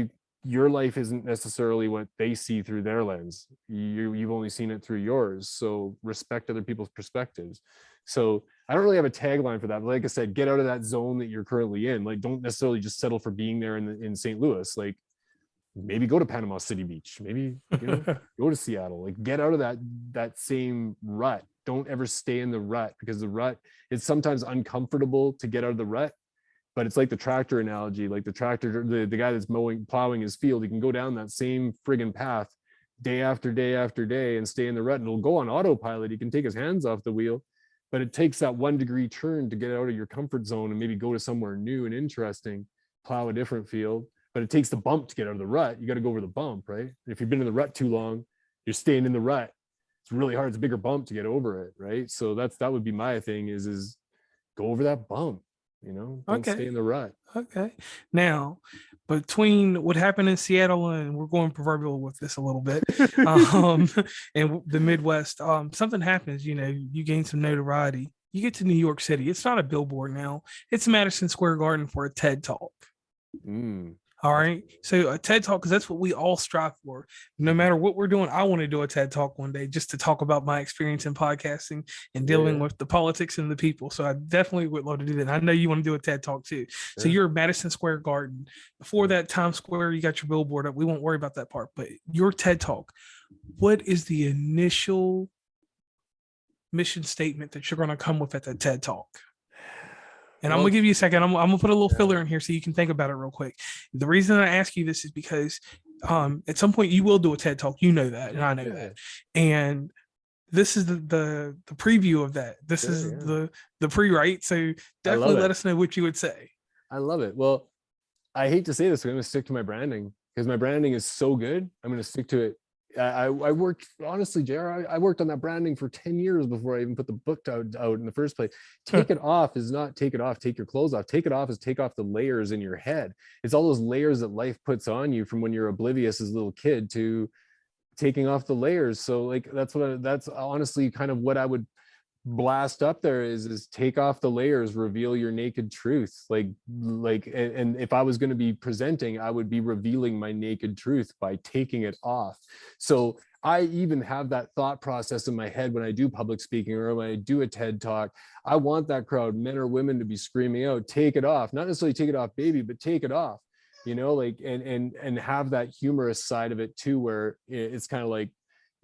your life isn't necessarily what they see through their lens. You've only seen it through yours, so respect other people's perspectives. So I don't really have a tagline for that, but like I said, get out of that zone that you're currently in. Like, don't necessarily just settle for being there in St. Louis. Like, maybe go to Panama City Beach, maybe go to Seattle. Like, get out of that same rut. Don't ever stay in the rut, because the rut, it's sometimes uncomfortable to get out of the rut, but it's like the tractor analogy. Like, the tractor, the guy that's plowing his field, he can go down that same friggin' path day after day after day and stay in the rut, and it'll go on autopilot. He can take his hands off the wheel, but it takes that 1 degree turn to get out of your comfort zone and maybe go to somewhere new and interesting, plow a different field. But it takes the bump to get out of the rut. You got to go over the bump, right? If you've been in the rut too long, you're staying in the rut. It's really hard. It's a bigger bump to get over it, right? So that would be my thing is go over that bump, don't Okay. stay in the rut. Okay. Now, between what happened in Seattle, and we're going proverbial with this a little bit, um, and the Midwest, something happens. You gain some notoriety. You get to New York City. It's not a billboard now. It's Madison Square Garden for a TED Talk. Mm, All right. So a TED Talk, because that's what we all strive for. No matter what we're doing, I want to do a TED Talk one day just to talk about my experience in podcasting and dealing yeah, with the politics and the people. So I definitely would love to do that. And I know you want to do a TED Talk too. So yeah, you're Madison Square Garden. Before yeah. that, Times Square, you got your billboard up. We won't worry about that part. But your TED Talk, what is the initial mission statement that you're going to come with at the TED Talk? And I'm Well, gonna give you a second. I'm gonna put a little yeah, filler in here so you can think about it real quick. The reason I ask you this is because at some point you will do a TED Talk. You know that, and I know yeah, that. And this is the preview of that. This sure, is yeah. the pre-write. So I definitely love let it. us know what you would say. I love it. Well, I hate to say this, but I'm going to stick to my branding because my branding is so good. I'm going to stick to it I worked, honestly, JR, I worked on that branding for 10 years before I even put the book out in the first place. Take it off is not take it off, take your clothes off. Take it off is take off the layers in your head. It's all those layers that life puts on you from when you're oblivious as a little kid to taking off the layers. So like, that's honestly kind of what I would blast up there is take off the layers, reveal your naked truth. And if I was going to be presenting, I would be revealing my naked truth by taking it off. So I even have that thought process in my head when I do public speaking or when I do a TED talk. I want that crowd, men or women, to be screaming out, take it off, not necessarily take it off, baby, but take it off, like, and have that humorous side of it too, where it's kind of like,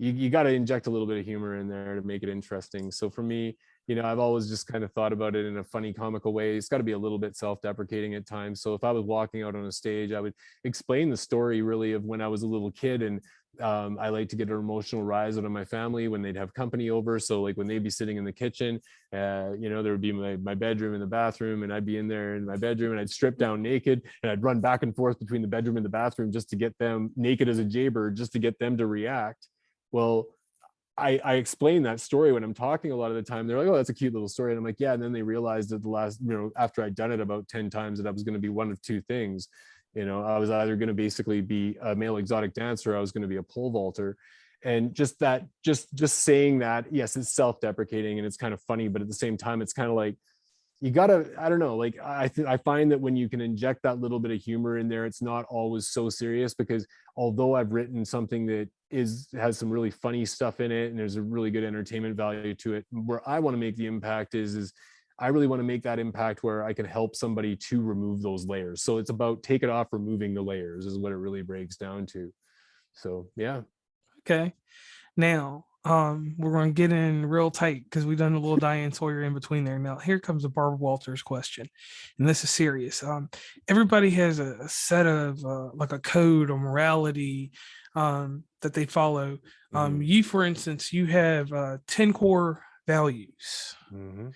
you got to inject a little bit of humor in there to make it interesting. So for me, I've always just kind of thought about it in a funny, comical way. It's got to be a little bit self-deprecating at times. So if I was walking out on a stage, I would explain the story really of when I was a little kid. And I like to get an emotional rise out of my family when they'd have company over. So like when they'd be sitting in the kitchen, there would be my bedroom and the bathroom, and I'd be in there in my bedroom and I'd strip down naked and I'd run back and forth between the bedroom and the bathroom just to get them naked as a jaybird, just to get them to react. Well, I explain that story when I'm talking a lot of the time. They're like, oh, that's a cute little story. And I'm like, yeah. And then they realized that the last, after I'd done it about 10 times, that I was going to be one of two things. I was either going to basically be a male exotic dancer, or I was going to be a pole vaulter. And just saying that, yes, it's self-deprecating and it's kind of funny, but at the same time, it's kind of like, you gotta, I don't know, like I find that when you can inject that little bit of humor in there, it's not always so serious, because although I've written something that has some really funny stuff in it and there's a really good entertainment value to it, where I want to make the impact is I really want to make that impact where I can help somebody to remove those layers. So it's about take it off, removing the layers is what it really breaks down to. So yeah. Okay. Now, we're going to get in real tight because we've done a little Diane Sawyer in between there. Now, here comes the Barbara Walters question, and this is serious. Everybody has a set of like a code or morality that they follow. You, for instance, you have 10 core values, and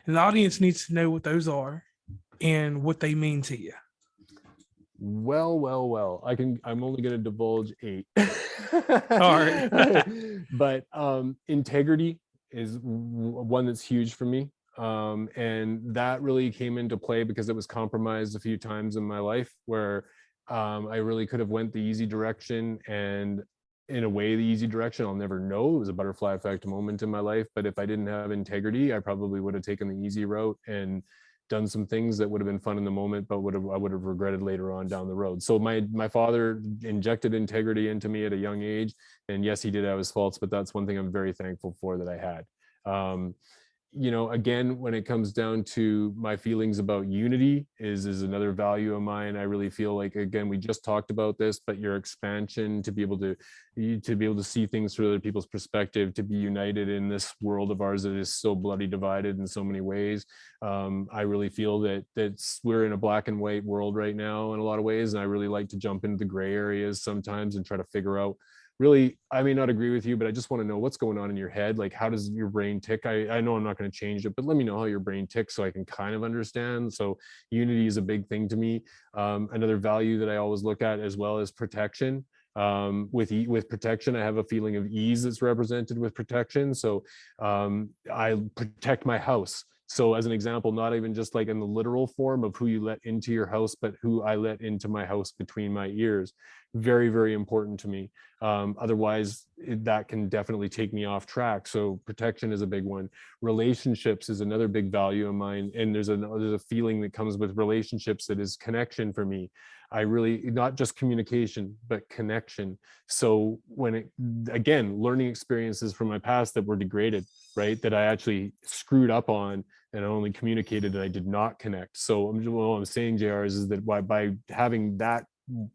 the audience needs to know what those are and what they mean to you. Well, I'm only going to divulge 8. All right. But integrity is one that's huge for me. And that really came into play because it was compromised a few times in my life, where I really could have went the easy direction, and in a way, the easy direction, I'll never know. It was a butterfly effect moment in my life. But if I didn't have integrity, I probably would have taken the easy route and done some things that would have been fun in the moment, but I would have regretted later on down the road. So my father injected integrity into me at a young age, and yes, he did have his faults, but that's one thing I'm very thankful for that I had. Again, when it comes down to my feelings about unity is another value of mine. I really feel like, again, we just talked about this, but your expansion to be able to see things through other people's perspective, to be united in this world of ours that is so bloody divided in so many ways. I really feel that we're in a black and white world right now in a lot of ways. And I really like to jump into the gray areas sometimes and try to figure out, really, I may not agree with you, but I just want to know what's going on in your head. Like, how does your brain tick? I know I'm not going to change it, but let me know how your brain ticks so I can kind of understand. So unity is a big thing to me. Another value that I always look at as well is protection. With protection, I have a feeling of ease that's represented with protection. So I protect my house. So as an example, not even just like in the literal form of who you let into your house, but who I let into my house between my ears. Very, very important to me. Otherwise, that can definitely take me off track. So protection is a big one. Relationships is another big value of mine. And there's a feeling that comes with relationships that is connection for me. I really, not just communication, but connection. So again, learning experiences from my past that were degraded, right? That I actually screwed up on, and I only communicated and I did not connect. So what I'm saying, JR, is that by having that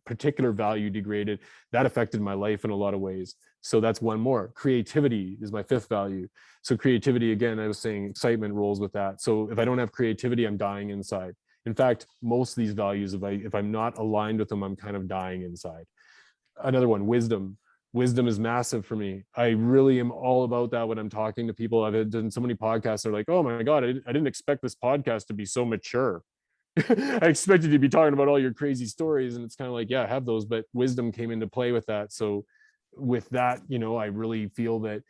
particular value degraded, that affected my life in a lot of ways. So that's one more. Creativity is my 5th value. So creativity, again, I was saying excitement rolls with that. So if I don't have creativity, I'm dying inside. In fact, most of these values, if I'm not aligned with them, I'm kind of dying inside. Another one, wisdom. Wisdom is massive for me. I really am all about that when I'm talking to people. I've done so many podcasts. They're like, oh my God, I didn't expect this podcast to be so mature. I expected you to be talking about all your crazy stories. And it's kind of like, yeah, I have those, but wisdom came into play with that. So with that, you know, I really feel that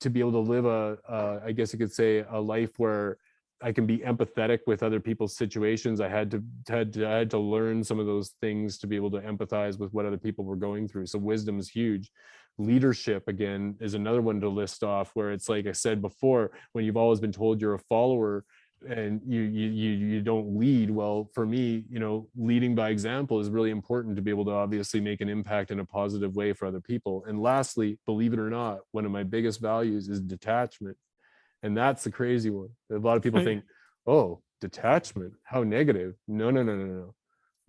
to be able to live I guess you could say, a life where I can be empathetic with other people's situations, I had to learn some of those things to be able to empathize with what other people were going through. So wisdom is huge. Leadership, again, is another one to list off, where it's like I said before, when you've always been told you're a follower and you don't lead. Well, for me, you know, leading by example is really important to be able to obviously make an impact in a positive way for other people. And lastly, believe it or not, one of my biggest values is detachment. And that's the crazy one. A lot of people think, oh, detachment, how negative. No, no, no, no, no.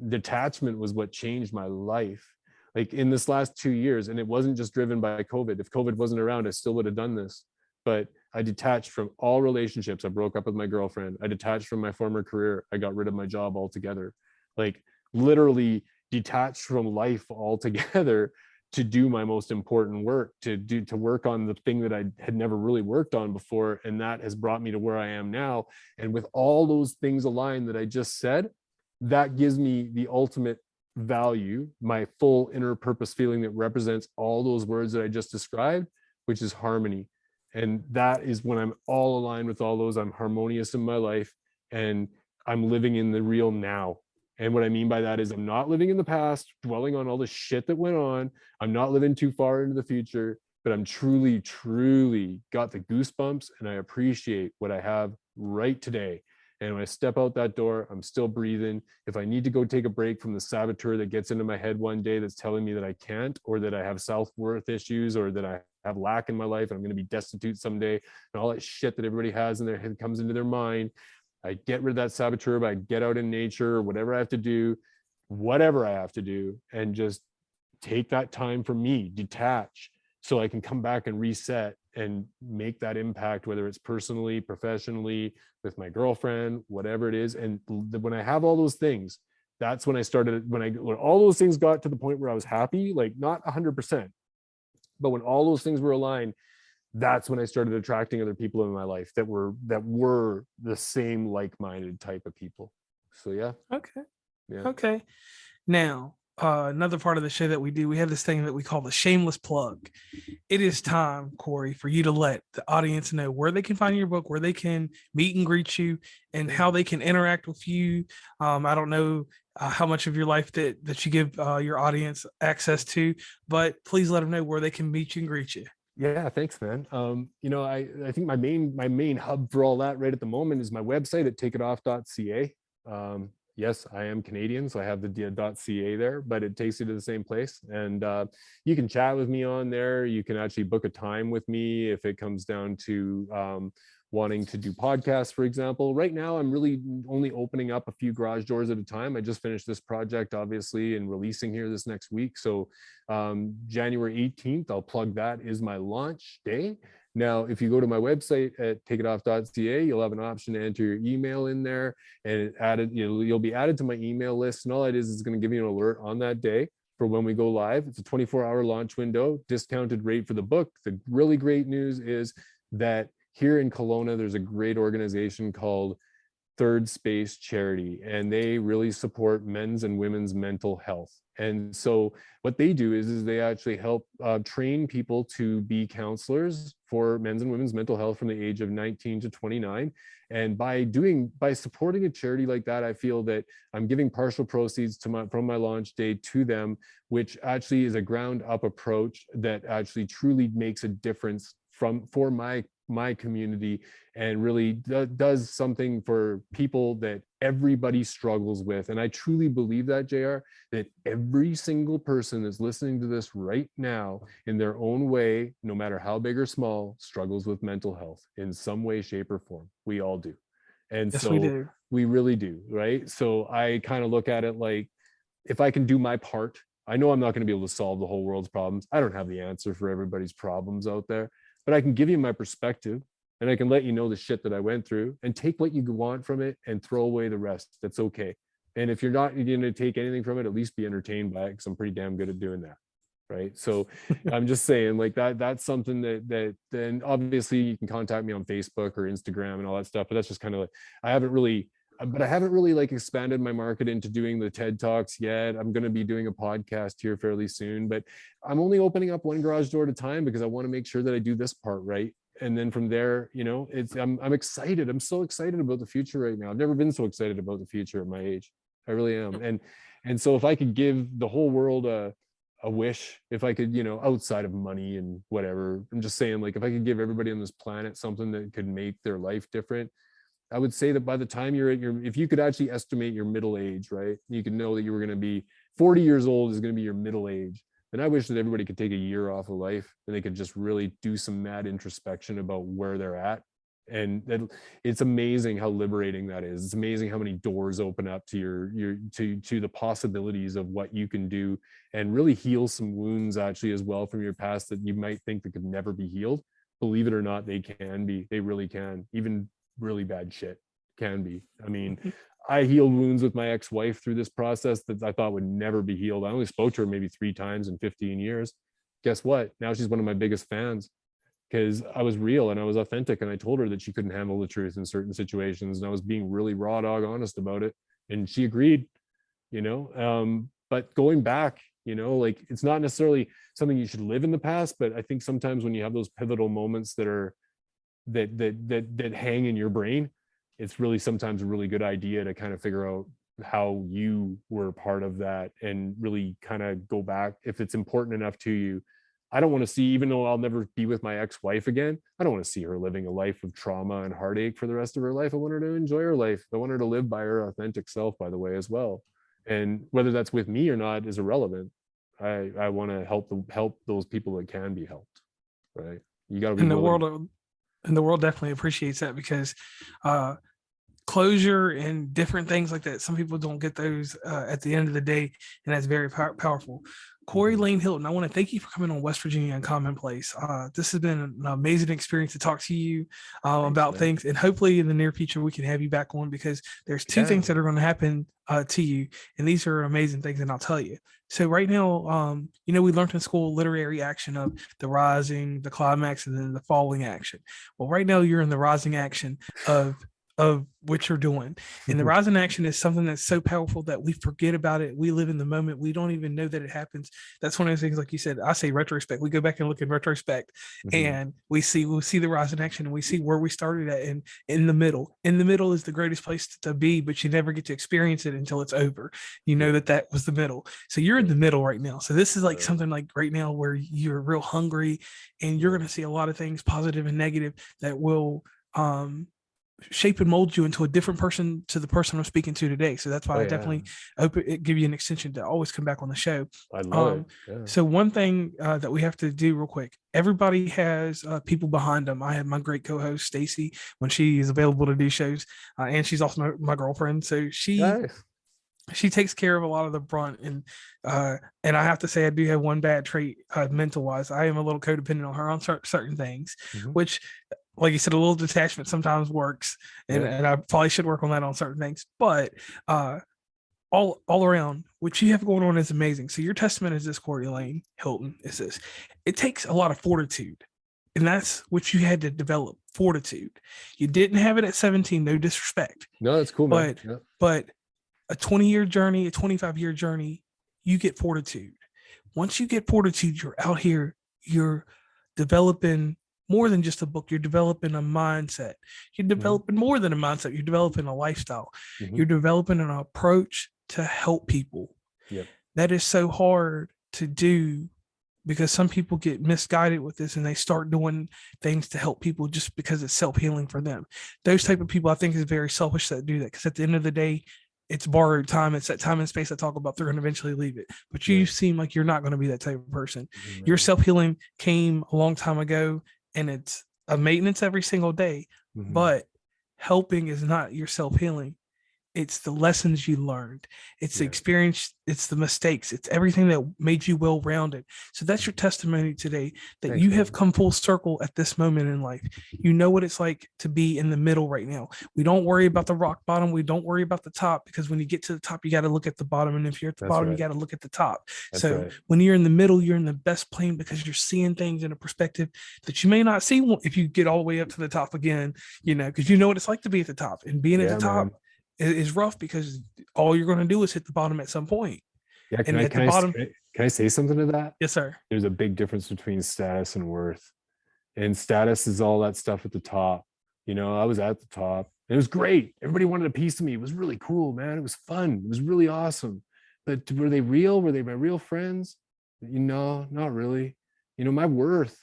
Detachment was what changed my life. Like in this last 2 years, and it wasn't just driven by COVID. If COVID wasn't around, I still would have done this. But I detached from all relationships. I broke up with my girlfriend. I detached from my former career. I got rid of my job altogether. Like literally detached from life altogether to do my most important work, to work on the thing that I had never really worked on before. And that has brought me to where I am now. And with all those things aligned that I just said, that gives me the ultimate value, my full inner purpose feeling that represents all those words that I just described, which is harmony. And that is when I'm all aligned with all those, I'm harmonious in my life and I'm living in the real now. And what I mean by that is I'm not living in the past, dwelling on all the shit that went on. I'm not living too far into the future, but I'm truly, truly got the goosebumps and I appreciate what I have right today. And when I step out that door, I'm still breathing. If I need to go take a break from the saboteur that gets into my head one day that's telling me that I can't, or that I have self-worth issues, or that I have lack in my life and I'm going to be destitute someday, and all that shit that everybody has in their head comes into their mind, I get rid of that saboteur by get out in nature or whatever I have to do, and just take that time for me, detach, so I can come back and reset and make that impact, whether it's personally, professionally, with my girlfriend, whatever it is. And when I have all those things, that's when I started, when all those things got to the point where I was happy, like not 100%, but when all those things were aligned, that's when I started attracting other people in my life that were the same like-minded type of people. So yeah. Okay. Yeah. Okay. Now, another part of the show that we do, we have this thing that we call the shameless plug. It is time, Corey, for you to let the audience know where they can find your book, where they can meet and greet you, and how they can interact with you. I don't know how much of your life that you give your audience access to, but please let them know where they can meet you and greet you. Yeah, thanks, man. You know, I think my main hub for all that right at the moment is my website at takeitoff.ca. Yes, I am Canadian, so I have the .ca there, but it takes you to the same place. And you can chat with me on there. You can actually book a time with me if it comes down to wanting to do podcasts, for example. Right now, I'm really only opening up a few garage doors at a time. I just finished this project, obviously, and releasing here this next week. So January 18th, I'll plug that, is my launch day. Now, if you go to my website at takeitoff.ca, you'll have an option to enter your email in there, and you'll be added to my email list. And all it is going to give you an alert on that day for when we go live. It's a 24-hour launch window, discounted rate for the book. The really great news is that here in Kelowna, there's a great organization called Third Space Charity, and they really support men's and women's mental health. And so what they do is they actually help train people to be counselors for men's and women's mental health from the age of 19 to 29. And by supporting a charity like that, I feel that I'm giving partial proceeds from my launch day to them, which actually is a ground up approach that actually truly makes a difference for my community, and really does something for people that everybody struggles with. And I truly believe that, JR, that every single person that's listening to this right now in their own way, no matter how big or small, struggles with mental health in some way, shape, or form. We all do. And Yes, so we do. We really do, right? So I kind of look at it like, if I can do my part, I know I'm not going to be able to solve the whole world's problems. I don't have the answer for everybody's problems out there, but I can give you my perspective, and I can let you know the shit that I went through, and take what you want from it and throw away the rest. That's okay. And if you're not going to take anything from it, at least be entertained by it, because I'm pretty damn good at doing that. Right. So I'm just saying, like, that's something that then obviously you can contact me on Facebook or Instagram and all that stuff, but that's just kind of like, I haven't really but I haven't really like expanded my market into doing the TED Talks yet. I'm going to be doing a podcast here fairly soon, but I'm only opening up one garage door at a time because I want to make sure that I do this part right. And then from there, you know, I'm excited. I'm so excited about the future right now. I've never been so excited about the future at my age. I really am. And so if I could give the whole world a wish, if I could, you know, outside of money and whatever, I'm just saying, like, if I could give everybody on this planet something that could make their life different, I would say that by the time you're at if you could actually estimate your middle age, right? You could know that you were going to be 40 years old is going to be your middle age. And I wish that everybody could take a year off of life and they could just really do some mad introspection about where they're at. And that it's amazing how liberating that is. It's amazing how many doors open up to to the possibilities of what you can do, and really heal some wounds actually as well from your past that you might think that could never be healed. Believe it or not, they can be. They really can. Even really bad shit can be. I mean, I healed wounds with my ex-wife through this process that I thought would never be healed. I only spoke to her maybe 3 times in 15 years. Guess what? Now she's one of my biggest fans because I was real and I was authentic, and I told her that she couldn't handle the truth in certain situations, and I was being really raw dog honest about it, and she agreed, you know. But going back, you know, like, it's not necessarily something you should live in the past, but I think sometimes when you have those pivotal moments that are that hang in your brain, it's really sometimes a really good idea to kind of figure out how you were part of that and really kind of go back if it's important enough to you. I don't want to see, even though I'll never be with my ex-wife again, I don't want to see her living a life of trauma and heartache for the rest of her life. I want her to enjoy her life. I want her to live by her authentic self, by the way, as well. And whether that's with me or not is irrelevant. I want to help those people that can be helped, right? You got to be And willing. the world definitely appreciates that, because closure and different things like that, some people don't get those at the end of the day, and that's very powerful. Corey Laine Hilton, I want to thank you for coming on West Virginia and Commonplace. This has been an amazing experience to talk to you about things, and hopefully in the near future we can have you back on, because there's 2 things that are going to happen to you, and these are amazing things, and I'll tell you. So right now, you know, we learned in school literary action of the rising, the climax, and then the falling action. Well, right now you're in the rising action of what you're doing, and the rising action is something that's so powerful that we forget about it. We live in the moment, we don't even know that it happens. That's one of those things, like you said, I say retrospect, we go back and look in retrospect, and we'll see the rising action, and we see where we started at. And in the middle is the greatest place to be, but you never get to experience it until it's over. You know that was the middle. So you're in the middle right now. So this is like something like right now where you're real hungry, and you're going to see a lot of things, positive and negative, that will shape and mold you into a different person to the person I'm speaking to today. So that's why I definitely give you an extension to always come back on the show. I love it. So one thing that we have to do real quick, everybody has people behind them. I have my great co-host Stacy when she is available to do shows, and she's also my girlfriend. So she takes care of a lot of the brunt, and I have to say I do have one bad trait mental wise. I am a little codependent on her on certain things, which, like you said, a little detachment sometimes works, and I probably should work on that on certain things. But all around, what you have going on is amazing. So your testament is this, Corey Laine Hilton, is this: it takes a lot of fortitude, and that's what you had to develop, fortitude. You didn't have it at 17, no disrespect. No, that's cool, man. But a 20-year journey, a 25-year journey, you get fortitude. Once you get fortitude, you're out here, you're developing more than just a book. You're developing a mindset. You're developing more than a mindset. You're developing a lifestyle. You're developing an approach to help people. That is so hard to do, because some people get misguided with this and they start doing things to help people just because it's self-healing for them. Those type of people, I think, is very selfish that do that, because at the end of the day, it's borrowed time. It's that time and space I talk about. They're going to eventually leave it. But you seem like you're not going to be that type of person. Your self-healing came a long time ago, and it's a maintenance every single day. But helping is not your self-healing. It's the lessons you learned. It's the experience. It's the mistakes. It's everything that made you well-rounded. So that's your testimony today, that you have come full circle at this moment in life. You know what it's like to be in the middle right now. We don't worry about the rock bottom. We don't worry about the top, because when you get to the top, you got to look at the bottom. And if you're at the bottom, you got to look at the top. When you're in the middle, you're in the best plane, because you're seeing things in a perspective that you may not see if you get all the way up to the top again, you know, because you know what it's like to be at the top, and being at the top is rough because all you're going to do is hit the bottom at some point. Yeah, And at the bottom, can I say something to that? yes, sir. There's a big difference between status and worth. And status is all that stuff at the top. You know, I was at the top. It was great. Everybody wanted a piece of me. It was really cool, man. It was fun. It was really awesome. But were they real? Were they my real friends? You know, not really. You know, my worth,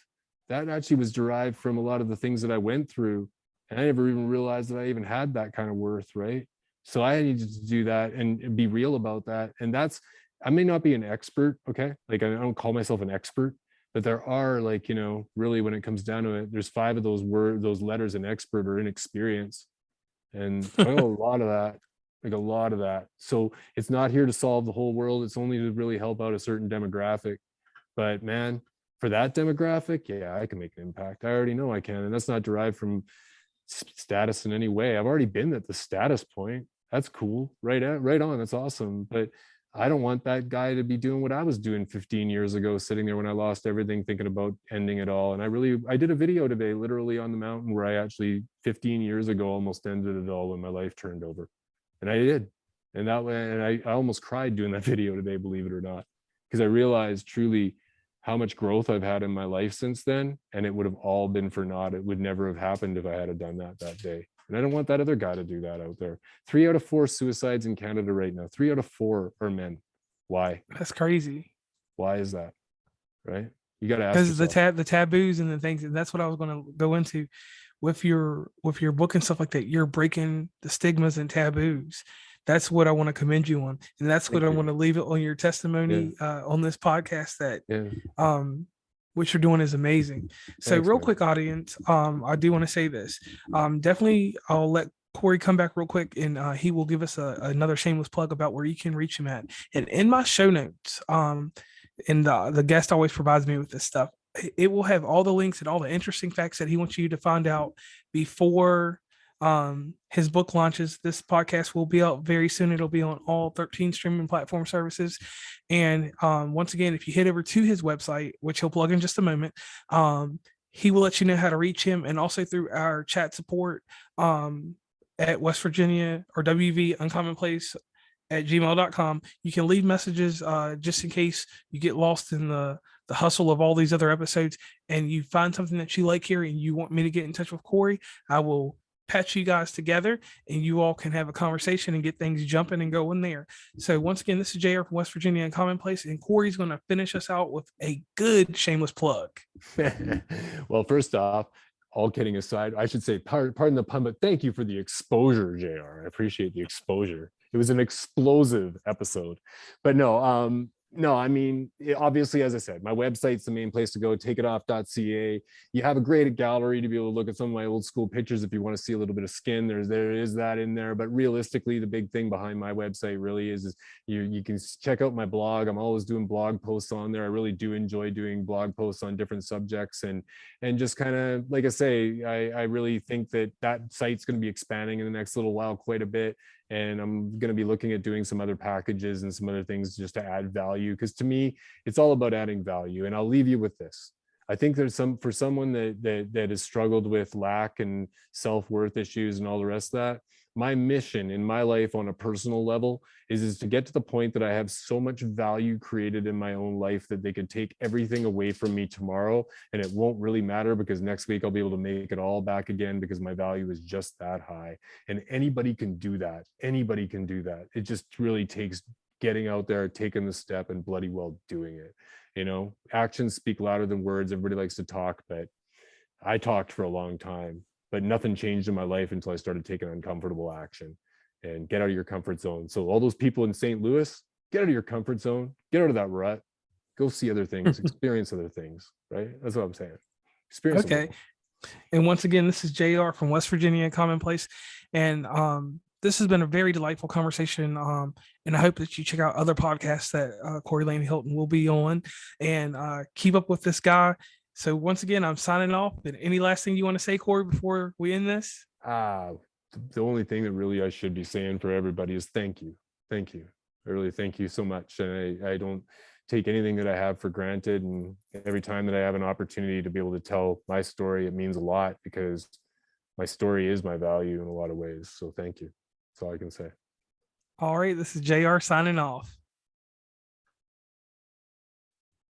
that actually was derived from a lot of the things that I went through. And I never even realized that I even had that kind of worth, right? So I needed to do that and be real about that. And that's, I may not be an expert, okay? Like I don't call myself an expert, but there are, like, you know, really when it comes down to it, there's 5 of those letters in expert or inexperience. And I got a lot of that, like a lot of that. So it's not here to solve the whole world. It's only to really help out a certain demographic. But man, for that demographic, yeah, I can make an impact. I already know I can. And that's not derived from status in any way. I've already been at the status point. That's cool. Right on. That's awesome. But I don't want that guy to be doing what I was doing 15 years ago, sitting there when I lost everything, thinking about ending it all. And I did a video today, literally on the mountain, where I actually 15 years ago almost ended it all when my life turned over. And I did. And that way, and I almost cried doing that video today, believe it or not, because I realized truly how much growth I've had in my life since then. And it would have all been for naught. It would never have happened if I had done that day. And I don't want that other guy to do that out there. 3 out of 4 suicides in Canada right now. 3 out of 4 are men. Why? That's crazy. Why is that? Right? You got to ask Because yourself. the taboos and the things, and that's what I was going to go into with your book and stuff like that. You're breaking the stigmas and taboos. That's what I want to commend you on, and that's what I want to leave it on your testimony on this podcast. That what you're doing is amazing. So real quick, audience, I do want to say this. Definitely, I'll let Corey come back real quick, and he will give us another shameless plug about where you can reach him at. And in my show notes, and the guest always provides me with this stuff. It will have all the links and all the interesting facts that he wants you to find out before his book launches. This podcast will be out very soon. It'll be on all 13 streaming platform services. And once again, if you head over to his website, which he'll plug in just a moment, he will let you know how to reach him, and also through our chat support at West Virginia or WV Uncommonplace at gmail.com. You can leave messages just in case you get lost in the hustle of all these other episodes and you find something that you like here and you want me to get in touch with Corey. I will patch you guys together and you all can have a conversation and get things jumping and going there. So once again, this is JR from West Virginia and Commonplace, and Corey's going to finish us out with a good shameless plug. Well, first off, all kidding aside, I should say, pardon the pun, but thank you for the exposure, JR. I appreciate the exposure. It was an explosive episode. But no, I mean, obviously, as I said, my website's the main place to go, takeitoff.ca. You have a great gallery to be able to look at some of my old school pictures if you want to see a little bit of skin. There is that in there. But realistically, the big thing behind my website really is you can check out my blog. I'm always doing blog posts on there. I really do enjoy doing blog posts on different subjects. And just kind of, like I say, I really think that site's going to be expanding in the next little while quite a bit. And I'm going to be looking at doing some other packages and some other things just to add value. Because to me, it's all about adding value. And I'll leave you with this. I think there's for someone that has struggled with lack and self-worth issues and all the rest of that, my mission in my life on a personal level is to get to the point that I have so much value created in my own life that they could take everything away from me tomorrow and it won't really matter, because next week I'll be able to make it all back again because my value is just that high. And anybody can do that. Anybody can do that. It just really takes getting out there, taking the step, and bloody well doing it. You know, actions speak louder than words. Everybody likes to talk, but I talked for a long time, but nothing changed in my life until I started taking uncomfortable action. And get out of your comfort zone. So all those people in St. Louis, get out of your comfort zone, get out of that rut, go see other things, experience other things, right? That's what I'm saying. Experience. Okay. And once again, this is JR from West Virginia Commonplace. And this has been a very delightful conversation. And I hope that you check out other podcasts that Corey Laine Hilton will be on, and keep up with this guy. So once again, I'm signing off. And any last thing you want to say, Corey, before we end this? The only thing that really I should be saying for everybody is thank you. Thank you. I really thank you so much. And I don't take anything that I have for granted. And every time that I have an opportunity to be able to tell my story, it means a lot, because my story is my value in a lot of ways. So thank you. That's all I can say. All right, this is JR signing off.